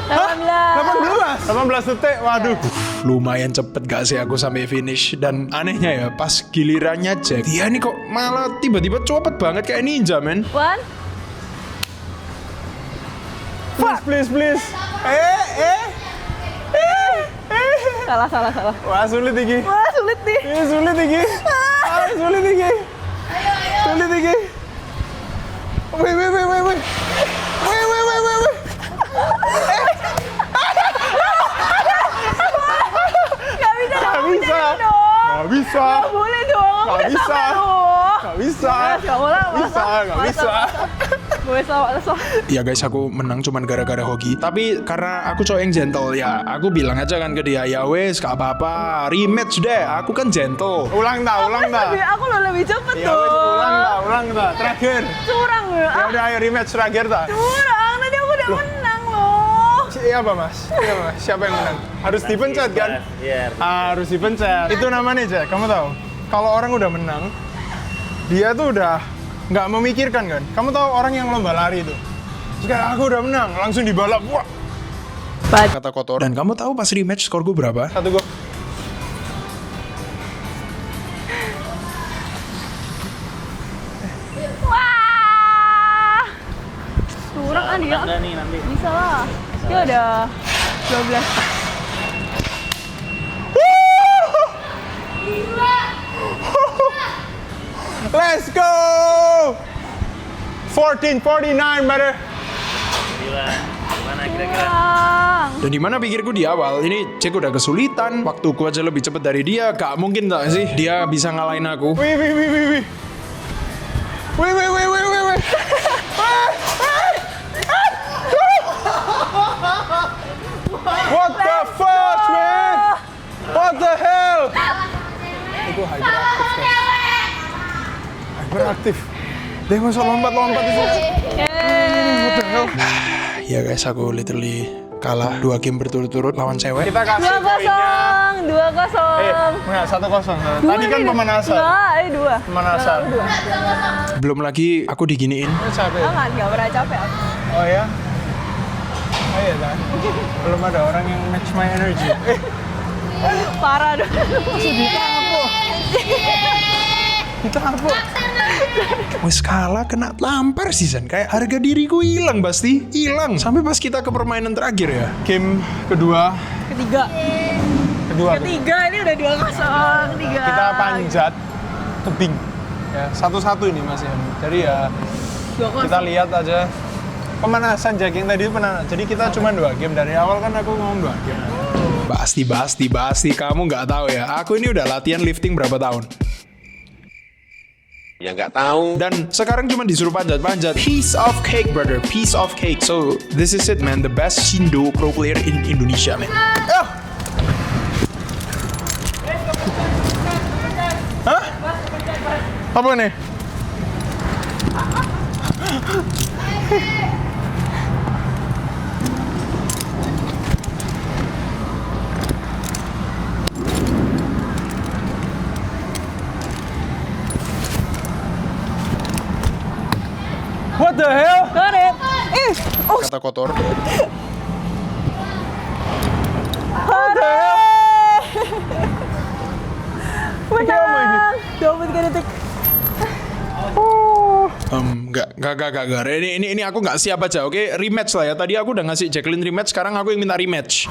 S3: 18.
S1: 18 detik, waduh.
S2: Lumayan cepet gak sih aku sampai finish. Dan anehnya ya, pas gilirannya Jack, dia nih kok malah tiba-tiba cepet banget kayak ninja, men.
S3: 1.
S1: Please.
S3: Salah.
S1: Wah, sulit iki.
S3: Wah, sulit nih.
S1: Sulit iki. Wait.
S3: Gak bisa.
S1: Gak bisa.
S3: Gak boleh dong.
S1: Gak bisa. Gak bisa.
S3: Gak boleh.
S1: Gak bisa.
S3: Boleh salah.
S2: Ya guys, aku menang cuman gara-gara hoki. Tapi karena aku cowok yang gentle ya, aku bilang aja kan ke dia, ya wes gak apa-apa, rematch deh. Aku kan gentle.
S1: Ulang dah.
S3: Aku lo lebih cepet
S1: Ya
S3: tuh.
S1: wes, ulang dah. Terakhir.
S3: Curang ya.
S1: Ya udah, ayo rematch terakhir dah.
S3: Curang, tadi aku udah menang loh.
S1: Iya apa mas? Siapa yang menang? Harus dipencet kan?
S4: Iya.
S1: Harus dipencet. Itu namanya Jack, kamu tahu? Kalau orang udah menang, dia tuh udah nggak memikirkan kan? Kamu tahu orang yang lomba lari itu? Sekarang aku udah menang, langsung dibalap. Wah,
S2: Kata kotor. Dan kamu tahu pas rematch skor gue berapa?
S1: 1 gol.
S3: Wah. Curang kan dia.
S4: Enggak nih nanti.
S3: Bisa lah. Dia udah 12.
S1: Let's go! 14:49, brother.
S4: Gimana kira-kira?
S3: Curang.
S2: Dan dimana pikirku di awal, ini Jack udah kesulitan, waktuku aja lebih cepet dari dia, gak mungkin gak sih dia bisa ngalahin aku.
S1: Wih. What the fuck, man? What the hell? Itu hyperaktif. Dia masuk lompat-lompat itu.
S3: Yeay.
S2: Ya guys, aku literally kalah 2 game berturut-turut lawan cewek.
S1: Kita kasih poinnya.
S3: 2-0.
S1: Enggak, 1-0. Tadi kan pemanasan.
S3: Enggak, 2.
S1: Pemanasan.
S2: Belum lagi aku diginiin.
S1: Capek.
S3: Enggak pernah capek aku.
S1: Oh ya? Oh iya kan? Belum ada orang yang match my energy.
S3: Parah dong.
S1: Kita apa?
S2: Wes kalah kena tampar sih San. Kayak harga diriku hilang pasti. Hilang. Sampai pas kita ke permainan terakhir ya.
S1: Game kedua.
S3: Ketiga ini udah 2-0.
S1: Kita panjat tebing. Ya, 1-1 ini Mas ya. Jadi ya
S3: 2-0.
S1: kita lihat aja pemanasan Jack yang tadi itu pernah. Jadi kita cuma 2 game dari awal kan aku ngomong 2 game.
S2: Pasti kamu nggak tahu ya. Aku ini udah latihan lifting berapa tahun?
S7: Ya nggak tahu.
S2: Dan sekarang cuma disuruh panjat-panjat. Piece of cake, brother. Piece of cake. So, this is it, man. The best Shindo pro player in Indonesia, man.
S1: Hah? Apa nih? What the hell?
S3: Got it.
S2: Kata kotor.
S3: Menang. 23 detik.
S2: Enggak. Ini aku nggak siap aja, oke? Rematch lah ya. Tadi aku udah ngasih Jacqueline rematch, sekarang aku yang minta rematch.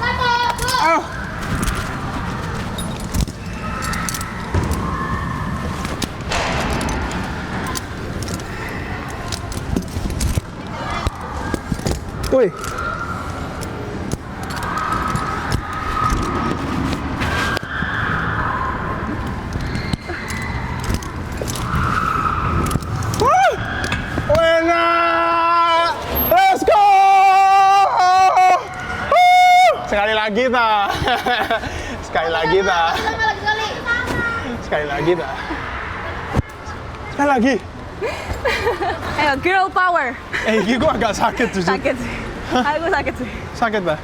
S1: Woi. Let's go! Sekali lagi ta. Sekali lagi ta. Sekali lagi ta. Sekali lagi.
S3: Ayo, girl power.
S1: Ini gue agak sakit tuh.
S3: Sakit sih. Aku sakit sih.
S1: Sakit ta?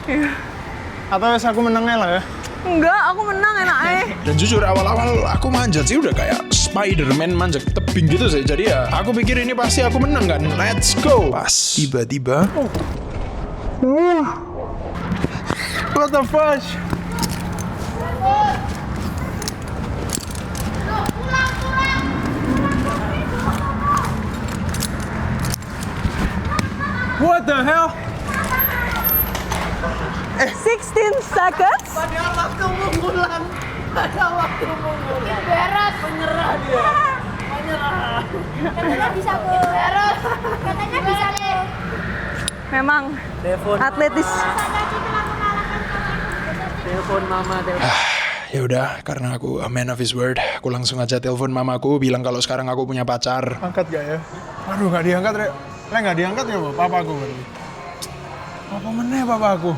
S1: Atau wes aku menangnya lah ya?
S3: Enggak, aku menang enak
S2: Dan jujur awal-awal aku manjat sih udah kayak Spider-Man manjat tebing gitu sih. Jadi ya aku pikir ini pasti aku menang kan. Let's go. Pas tiba-tiba
S1: What the fudge? What the hell?
S3: 16 seconds.
S8: Berat. Menyerah dia. Katanya bisa ke. Berat. Katanya bisa ke.
S3: Memang atletis.
S7: Telepon mama,
S2: ya udah, karena aku a man of his word, aku langsung aja telepon mamaku bilang kalau sekarang aku punya pacar.
S1: Angkat gak ya? Aduh, gak diangkat, Rek. Gak diangkat ya, papa aku berarti. Apa meneh papa aku?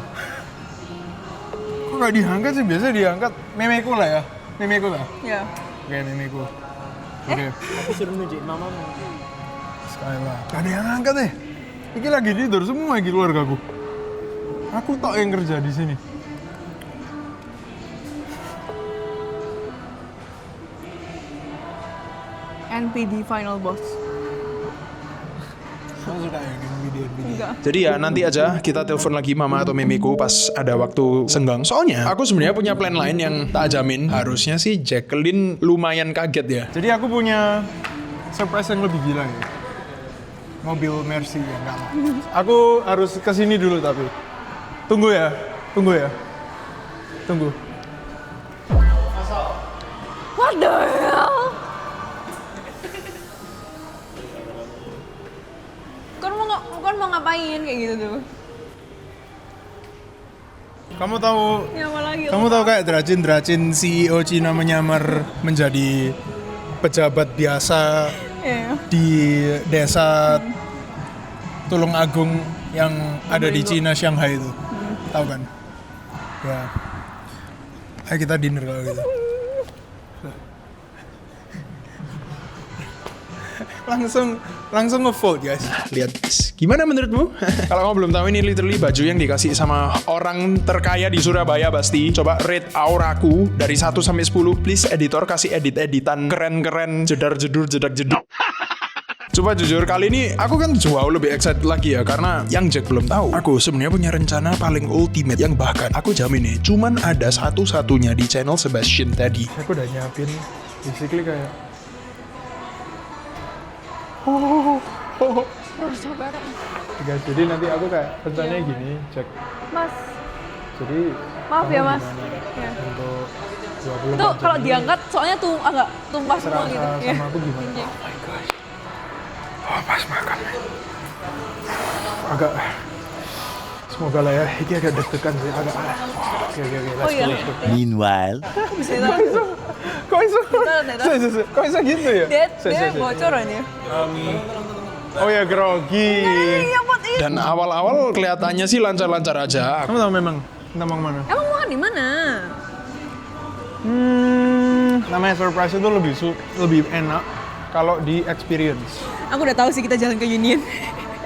S1: Kok gak diangkat sih? Biasa diangkat. Memeku lah ya. Memeku lah.
S3: Ya.
S1: Oke, memeku. Oke.
S7: Aku suruh nunjukin mamamu.
S1: Sekali lah. Gak ada yang angkat deh. Ini lagi tidur semua di keluarga aku. Aku tok yang kerja di sini.
S3: NPD final boss.
S1: Sudah ya, video.
S3: Enggak.
S2: Jadi ya nanti aja kita telepon lagi mama atau mimiku pas ada waktu senggang. Soalnya aku sebenarnya punya plan lain yang tak jamin. Harusnya sih Jacqueline lumayan kaget ya.
S1: Jadi aku punya surprise yang lebih gila ya. Mobil Mercy ya, enggak lah. Aku harus kesini dulu tapi. Tunggu ya. Tunggu.
S3: What the hell? Kan mau ngapain kayak gitu tuh?
S1: Kamu tahu
S3: Ya apa lagi?
S1: Kamu tahu kayak Dracin CEO Cina menyamar menjadi pejabat biasa di desa Tulung Agung yang ada di Cina, Shanghai itu. Tahu kan? Ya. Ayo kita dinner kalau gitu.
S2: langsung nge-fold guys. Lihat guys, gimana menurutmu? Kalau kamu belum tahu, ini literally baju yang dikasih sama orang terkaya di Surabaya pasti. Coba rate auraku dari 1 sampai 10. Please editor kasih editan keren-keren, jedar-jedur, jedak-jeduk. Coba jujur, kali ini aku kan jauh lebih excited lagi ya, karena yang Jack belum tahu, aku sebenarnya punya rencana paling ultimate yang bahkan aku jamin nih cuman ada satu-satunya di channel Sebastian tadi.
S1: Aku udah nyiapin basically kayak guys, jadi nanti aku kayak rencananya gini, Jack.
S3: Mas,
S1: Jadi
S3: maaf ya
S1: kamu
S3: Mas.
S1: gimana
S3: Ya.
S1: untuk 24
S3: Itu kalau
S1: jam
S3: diangkat soalnya tuh agak tumpah semua
S1: serasa
S3: gitu.
S1: sama aku gimana?
S3: Iya.
S1: Oh my gosh. Oh pas makan. Agak semoga lah ya, ini agak deg-degan sih, agak oke, let's
S3: Oh iya.
S1: go, let's go.
S7: Meanwhile,
S3: Bismillah.
S1: Kok bisa?
S3: Bentar.
S1: Kok bisa gitu ya?
S3: Dia bocorannya.
S1: Oh ya, grogi.
S3: Iya buat ini.
S2: Dan awal-awal kelihatannya sih lancar-lancar aja.
S1: Kamu tahu memang kita mau kemana?
S3: Emang makan di mana?
S1: Namanya surprise itu lebih enak kalau di experience.
S3: Aku udah tahu sih kita jalan ke Union.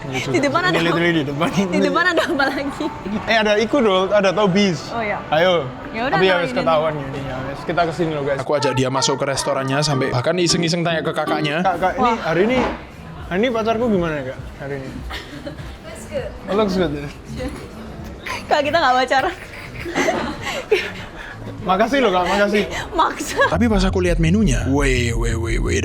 S3: Di depan ada
S1: Ini literally di depan.
S3: Di depan ada apa lagi?
S1: Ada Ikudul, ada Tobis.
S3: Oh iya.
S1: Ayo.
S3: Ya udah,
S1: Tapi
S3: kalau
S1: harus
S3: ini.
S1: ketahuan ini ya. Kita kesini loh guys.
S2: Aku ajak dia masuk ke restorannya sampai bahkan iseng-iseng tanya ke kakaknya.
S1: Kak, ini hari ini pacarku gimana Kak? Hari ini? Looks good.
S3: Kalau kita nggak pacaran.
S1: Makasih loh Kak, makasih.
S3: Maksa.
S2: Tapi pas aku lihat menunya, wait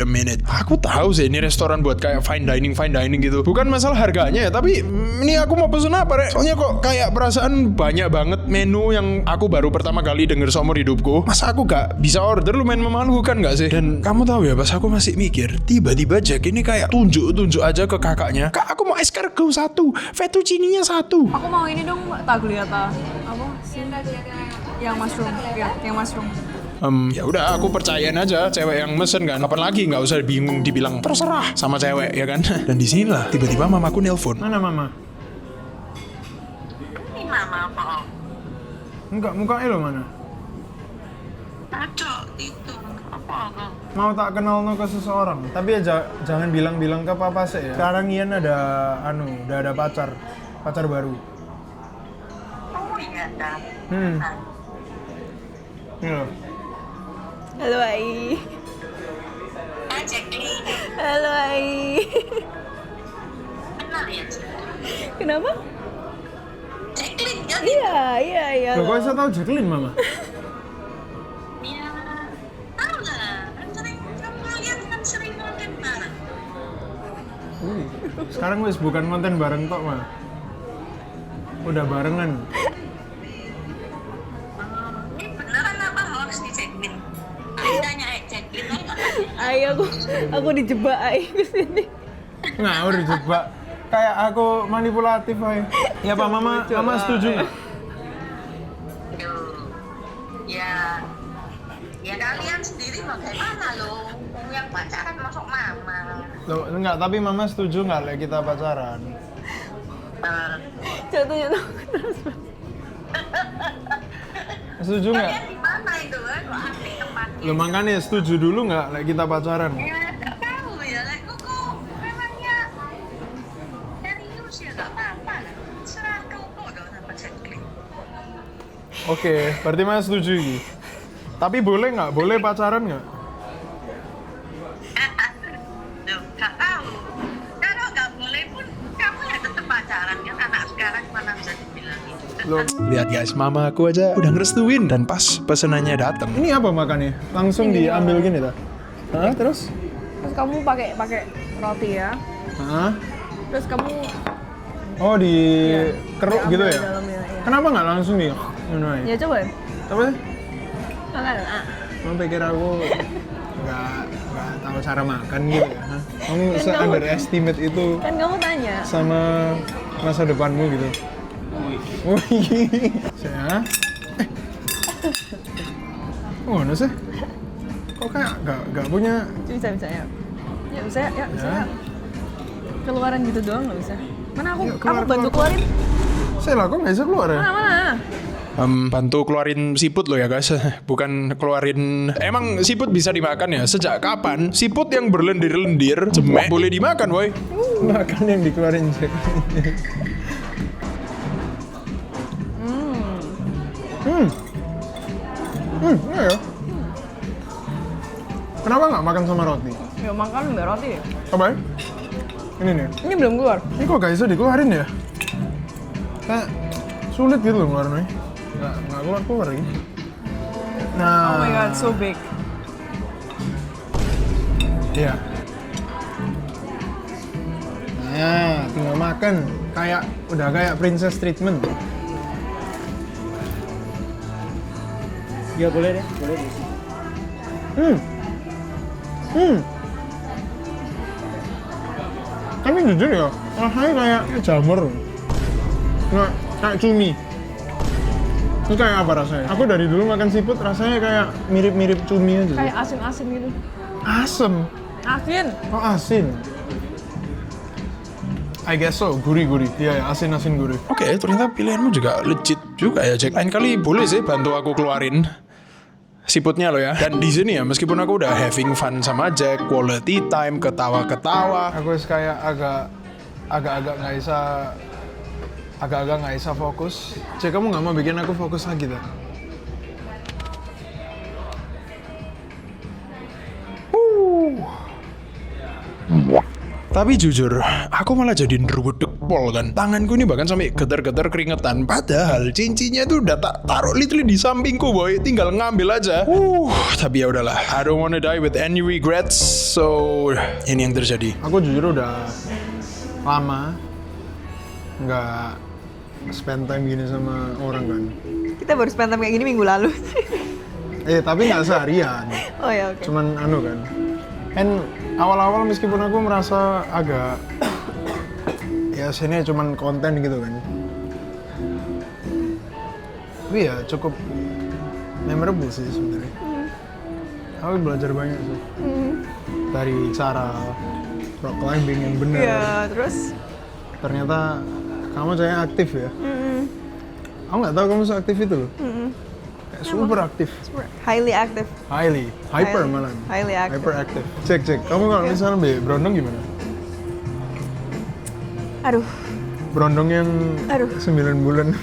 S2: a minute. Aku tahu sih ini restoran buat kayak fine dining gitu. Bukan masalah harganya ya, tapi ini aku mau pesen apa, Rek? Soalnya kok kayak perasaan banyak banget menu yang aku baru pertama kali denger seumur hidupku. Masa aku gak bisa order, lumayan memalukan gak sih? Dan kamu tahu ya, pas aku masih mikir, tiba-tiba Jack ini kayak tunjuk aja ke kakaknya. Kak, aku mau escargot 1, fettuccine-nya 1.
S3: Aku mau ini dong tagliata. Apa? Yang mushroom. Ya, yang mushroom.
S2: Ya udah, aku percayain aja cewek yang mesen kan. Kapan lagi nggak usah bingung dibilang terserah sama cewek ya kan. Dan disinilah tiba-tiba mamaku nelpon.
S1: Mana Mama?
S6: Ini mama apa?
S1: Enggak, mukanya lo mana?
S6: Ada itu apa?
S1: Mau tak kenal no ke seseorang, tapi ya jangan bilang-bilang ke papa sih ya. Sekarang Ian udah ada pacar baru.
S6: Oh iya dah.
S1: Ini loh.
S3: Halo Ai.
S6: Jacqueline,
S3: Halo Ai.
S6: kenal ya?
S3: Kenapa?
S6: Jacqueline kan?
S3: Iya.
S1: Loh, kok bisa tahu Jacqueline Mama?
S6: Iya. Tahu lah. Kan sering kamu lihat kan sering nonton bareng.
S1: Sekarang wis bukan konten bareng tok mah. Udah barengan.
S6: Ini beneran apa hoax di Jacqueline? Ayo tanya Jacqueline aja.
S3: Ai aku dijebak Ai kesini.
S1: Ngawur dijebak. Kayak aku manipulatif ay. Ya Pak, Mama setuju nggak?
S6: Ya kalian sendiri bagaimana loh? Yang pacaran masuk mama.
S1: Loh, enggak, tapi Mama setuju nggak lah kita pacaran?
S3: Coba tunjuk dong.
S1: Setuju nggak?
S6: Kalian di mana itu kan? Aneh tempatnya.
S1: Lo makanya setuju dulu nggak lah kita pacaran?
S6: Ya nggak tahu ya. Kok memangnya serius ya nggak apa-apa. Serah kau dong sama Jacqueline.
S1: Oke, berarti Mama setuju ini. Tapi boleh nggak? Boleh pacaran nggak?
S6: Loh, nggak tahu. Kalau nggak boleh pun kamu ya tetap pacaran kan. Anak sekarang mana bisa dibilang itu.
S1: Loh,
S2: Lihat guys, mama aku aja udah ngerestuin. Dan pas pesenannya datang,
S1: ini apa makannya? Langsung diambil gini tak? Hah, terus?
S3: Terus kamu pakai roti ya.
S1: Hah?
S3: Terus kamu
S1: Oh, dikeruk gitu ya?
S3: dalamnya, ya.
S1: Kenapa nggak langsung nih?
S3: Ya coba.
S1: Apa sih?
S3: Makan.
S1: Kamu pikir aku nggak tahu cara makan gitu ya? Hah? Kamu
S3: Kan
S1: se-underestimate itu
S3: Kan kamu tanya.
S1: sama masa depanmu gitu? Wih, saya. Oh, mana sih? Kok kayak nggak punya?
S3: Bisa ya. Ya bisa ya. Keluaran gitu doang nggak bisa. Mana aku
S1: Ya, keluar,
S3: bantu
S1: keluar.
S3: keluarin.
S1: Saya lah, kok nggak bisa keluar ya?
S3: Mana?
S2: bantu keluarin siput loh ya guys. Bukan keluarin. Emang siput bisa dimakan ya? Sejak kapan siput yang berlendir-lendir cemek boleh dimakan boy?
S1: Makan yang dikeluarin Jack. Ya. Kenapa nggak makan sama roti?
S3: Ya makan mbak roti.
S1: Apa ya? Ini nih.
S3: Ini belum keluar.
S1: Ini kok gak bisa dikeluarin ya? Kayak sulit gitu loh keluarnya. Nggak keluar lagi. Nah.
S3: Oh my god, so big.
S1: Iya. Nah, tinggal makan. Udah kayak princess treatment.
S7: Ya boleh deh, boleh di sini.
S1: Tapi jujur ya, rasanya kayak jamur. Nggak, kayak cumi. Ini kayak apa rasanya? Aku dari dulu makan seafood rasanya kayak mirip-mirip cumi aja.
S3: Kayak asin-asin gitu.
S1: Asem.
S3: Asin.
S1: Oh asin. I guess so, gurih-gurih. Iya, asin-asin gurih.
S2: Oke, ternyata pilihanmu juga legit juga ya Jack. Lain kali boleh sih bantu aku keluarin siputnya lo ya. Dan di sini ya, meskipun aku udah having fun sama Jack, quality time, ketawa-ketawa.
S1: Aku kayak agak-agak nggak bisa fokus. Cek, kamu nggak mau bikin aku fokus lagi dah?
S2: Tapi jujur, aku malah jadi nerudek pol kan. Tanganku ini bahkan sampai getar-getar keringetan. Padahal cincinnya itu udah tak taruh literally di sampingku boy. Tinggal ngambil aja. Tapi ya udahlah. I don't wanna die with any regrets. So ini yang terjadi.
S1: Aku jujur udah lama nggak spend time gini sama orang kan.
S3: Kita baru spend time kayak gini minggu lalu.
S1: Tapi nggak seharian.
S3: Oh ya oke.
S1: Cuman kan. And awal-awal meskipun aku merasa agak ya sini cuman konten gitu kan. Tapi ya cukup memorable sih sebenarnya. Aku belajar banyak sih. Dari cara rock climbing yang benar.
S3: Iya, terus
S1: Ternyata kamu cewek aktif ya. Aku nggak tahu kamu seaktif itu loh. Kayak super aktif.
S3: highly active.
S1: Hyper malah.
S3: Highly active.
S1: Hyper aktif. Cek. Kamu kalau misalnya berondong gimana?
S3: Aduh.
S1: Berondong yang
S3: Aduh.
S1: 9 bulan.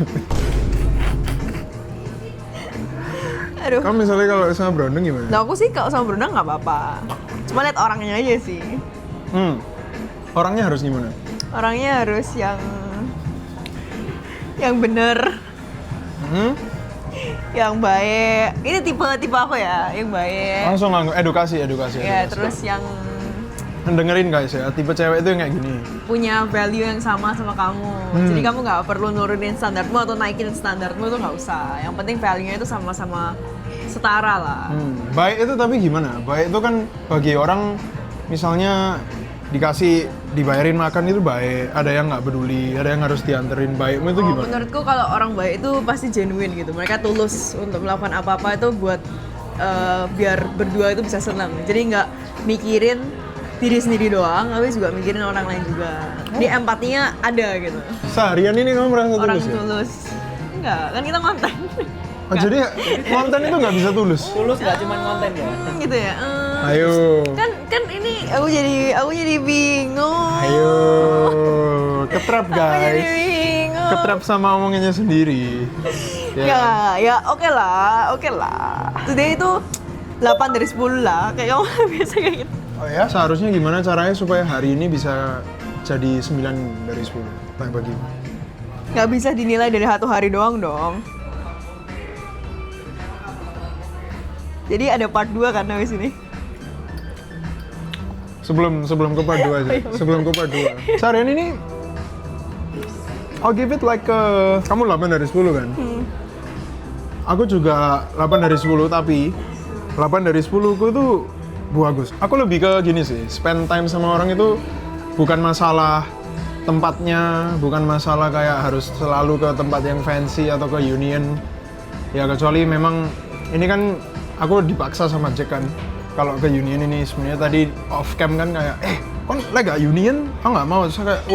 S3: Aduh.
S1: Kamu misalnya kalau sama berondong gimana?
S3: Nah aku sih kalau sama berenang nggak apa-apa. Cuma lihat orangnya aja sih.
S1: Orangnya harus gimana?
S3: Orangnya harus yang bener, yang baik. Ini tipe aku ya, yang baik.
S1: Langsung edukasi.
S3: Ya terus yang
S1: Dengerin guys ya, tipe cewek itu yang kayak gini.
S3: punya value yang sama kamu. Jadi kamu nggak perlu nurunin standarmu atau naikin standarmu, itu nggak usah. Yang penting value-nya itu sama-sama setara lah.
S1: Baik itu tapi gimana? Baik itu kan bagi orang misalnya dibayarin makan itu baik, ada yang nggak peduli, ada yang harus dianterin. Baikmu itu gimana?
S3: Menurutku kalau orang baik itu pasti genuine gitu. Mereka tulus untuk melakukan apa-apa itu buat biar berdua itu bisa senang. Jadi nggak mikirin diri sendiri doang, tapi juga mikirin orang lain juga. Jadi empatinya ada gitu.
S1: Seharian ini kamu merasa
S3: Orang
S1: tulus ya?
S3: tulus. Enggak, kan kita konten.
S1: Oh, jadi konten itu nggak bisa tulus?
S7: Tulus nggak cuma konten ya?
S3: Gitu ya.
S1: Ayo.
S3: Kan ini aku jadi bingung.
S1: Ayo. Ketrap
S3: Aku jadi
S1: guys.
S3: bingung.
S1: Ketrap sama omongannya sendiri.
S3: Ya oke lah. Today itu 8 dari 10 lah. Kayak kamu biasa kayak gitu.
S1: Oh ya, seharusnya gimana caranya supaya hari ini bisa jadi 9 dari 10? Tanya bagimu.
S3: Nggak bisa dinilai dari 1 hari doang dong. Jadi ada part 2 kan habis ini.
S1: Sebelum ke part 2 aja. Sebelum ke part 2. Seharian ini I'll give it like kamu 8 dari 10 kan? Aku juga 8 dari 10 tapi 8 dari 10 ku itu bagus. Aku lebih ke gini sih, spend time sama orang itu bukan masalah tempatnya, bukan masalah kayak harus selalu ke tempat yang fancy atau ke Union. Ya kecuali memang ini kan aku dipaksa sama Jack kan. Kalau ke Union ini sebenarnya tadi off cam kan kayak kon lagi gak Union? Aku nggak mau. Terus kayak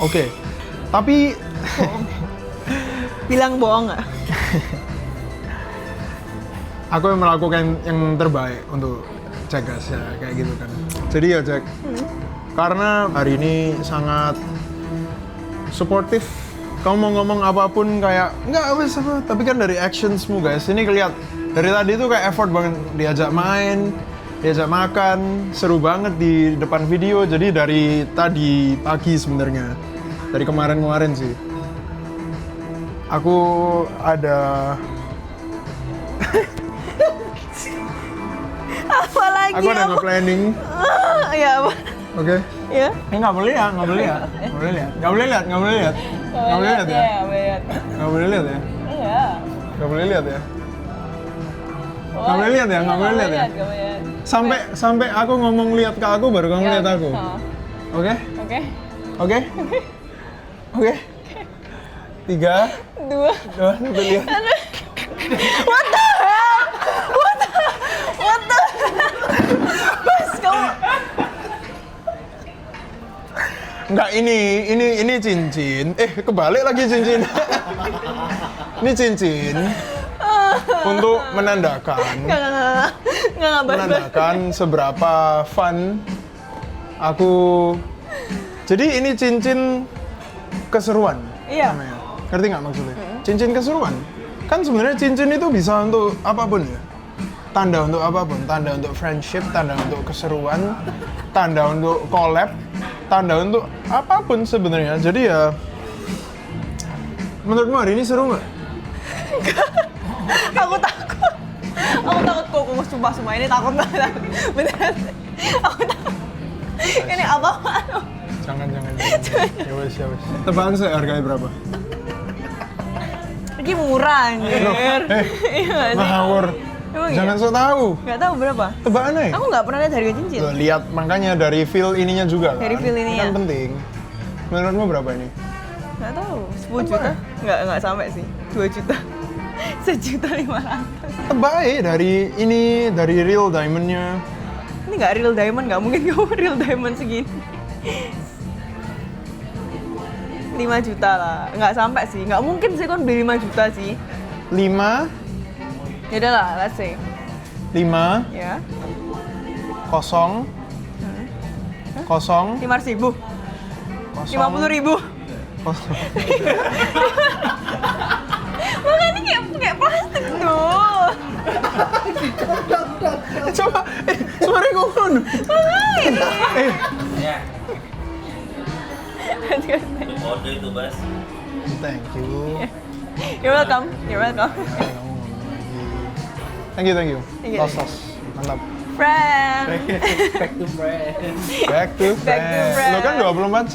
S1: oke. Tapi
S3: Bilang bohong nggak?
S1: Aku yang melakukan yang terbaik untuk Jack guys ya, kayak gitu kan. Jadi ya Jack, karena hari ini sangat suportif. Kamu mau ngomong apapun kayak nggak wes apa, tapi kan dari actionsmu guys, ini kelihat dari tadi tuh kayak effort banget, diajak main, diajak makan, seru banget di depan video. Jadi dari tadi pagi sebenarnya, dari kemarin sih, aku ada
S3: Apa lagi?
S1: aku ada nge-planning.
S3: Ya apa?
S1: Oke.
S3: Ya.
S1: Nggak boleh ya, nggak boleh ya. Nggak boleh lihat. Nggak boleh lihat, nggak boleh lihat. Nggak boleh lihat ya. Nggak boleh lihat ya.
S3: Iya.
S1: Nggak boleh lihat ya. Nggak boleh lihat ya, nggak boleh lihat ya. Sampai aku ngomong lihat ke aku baru kamu lihat aku. Oke?
S3: Oke.
S1: Oke? Oke? 3, 2, 1 lihat.
S3: What the hell? What the Bas, kamu
S1: Enggak, ini cincin. Kebalik lagi cincin. Ini cincin untuk menandakan menandakan seberapa fun aku. Jadi ini cincin keseruan.
S3: Iya.
S1: Namanya. Ngerti nggak maksudnya? Cincin keseruan. Kan sebenarnya cincin itu bisa untuk apapun ya. Tanda untuk apapun, tanda untuk friendship, tanda untuk keseruan, tanda untuk collab, tanda untuk apapun sebenarnya. Jadi ya, menurutmu hari ini seru nggak?
S3: Aku takut kok sumpah ini takut banget. Beneran. Aku takut. Ini apa?
S1: Jangan. Ya wes. Tebakan saya harganya berapa?
S3: Ini murah anjir. Iya nggak sih?
S1: Ngawur.
S3: Emang iya?
S1: Jangan sok tahu.
S3: Nggak tahu berapa?
S1: Tebakan aja.
S3: Aku nggak pernah lihat harga cincin.
S1: Tuh, lihat makanya dari feel ininya juga kan.
S3: Dari feel
S1: Ini
S3: ininya.
S1: kan penting. Menurutmu berapa ini?
S3: Nggak tahu. 10 juta? Nggak sampai sih. 2 juta. 1.500.000.
S1: Tebak aja dari ini, dari real diamondnya.
S3: Ini nggak real diamond, nggak mungkin kamu real diamond segini. 5 juta lah, nggak sampai sih, nggak mungkin sih kan beli 5 juta sih.
S1: 5,
S3: Yaudah lah, let's say
S1: 5,
S3: ya.
S1: 0, 0,
S3: 5.000, 50.000. Makanya ini kayak plastik tuh.
S1: Coba, suara ngomong.
S4: Kode itu, Bas.
S1: Thank you.
S3: You're welcome.
S1: Thank you.
S3: Thank you.
S1: Tos. Mantap.
S3: Friend.
S7: Back to friend.
S1: Back to
S3: Back to
S1: friend. Lo kan 24 jam.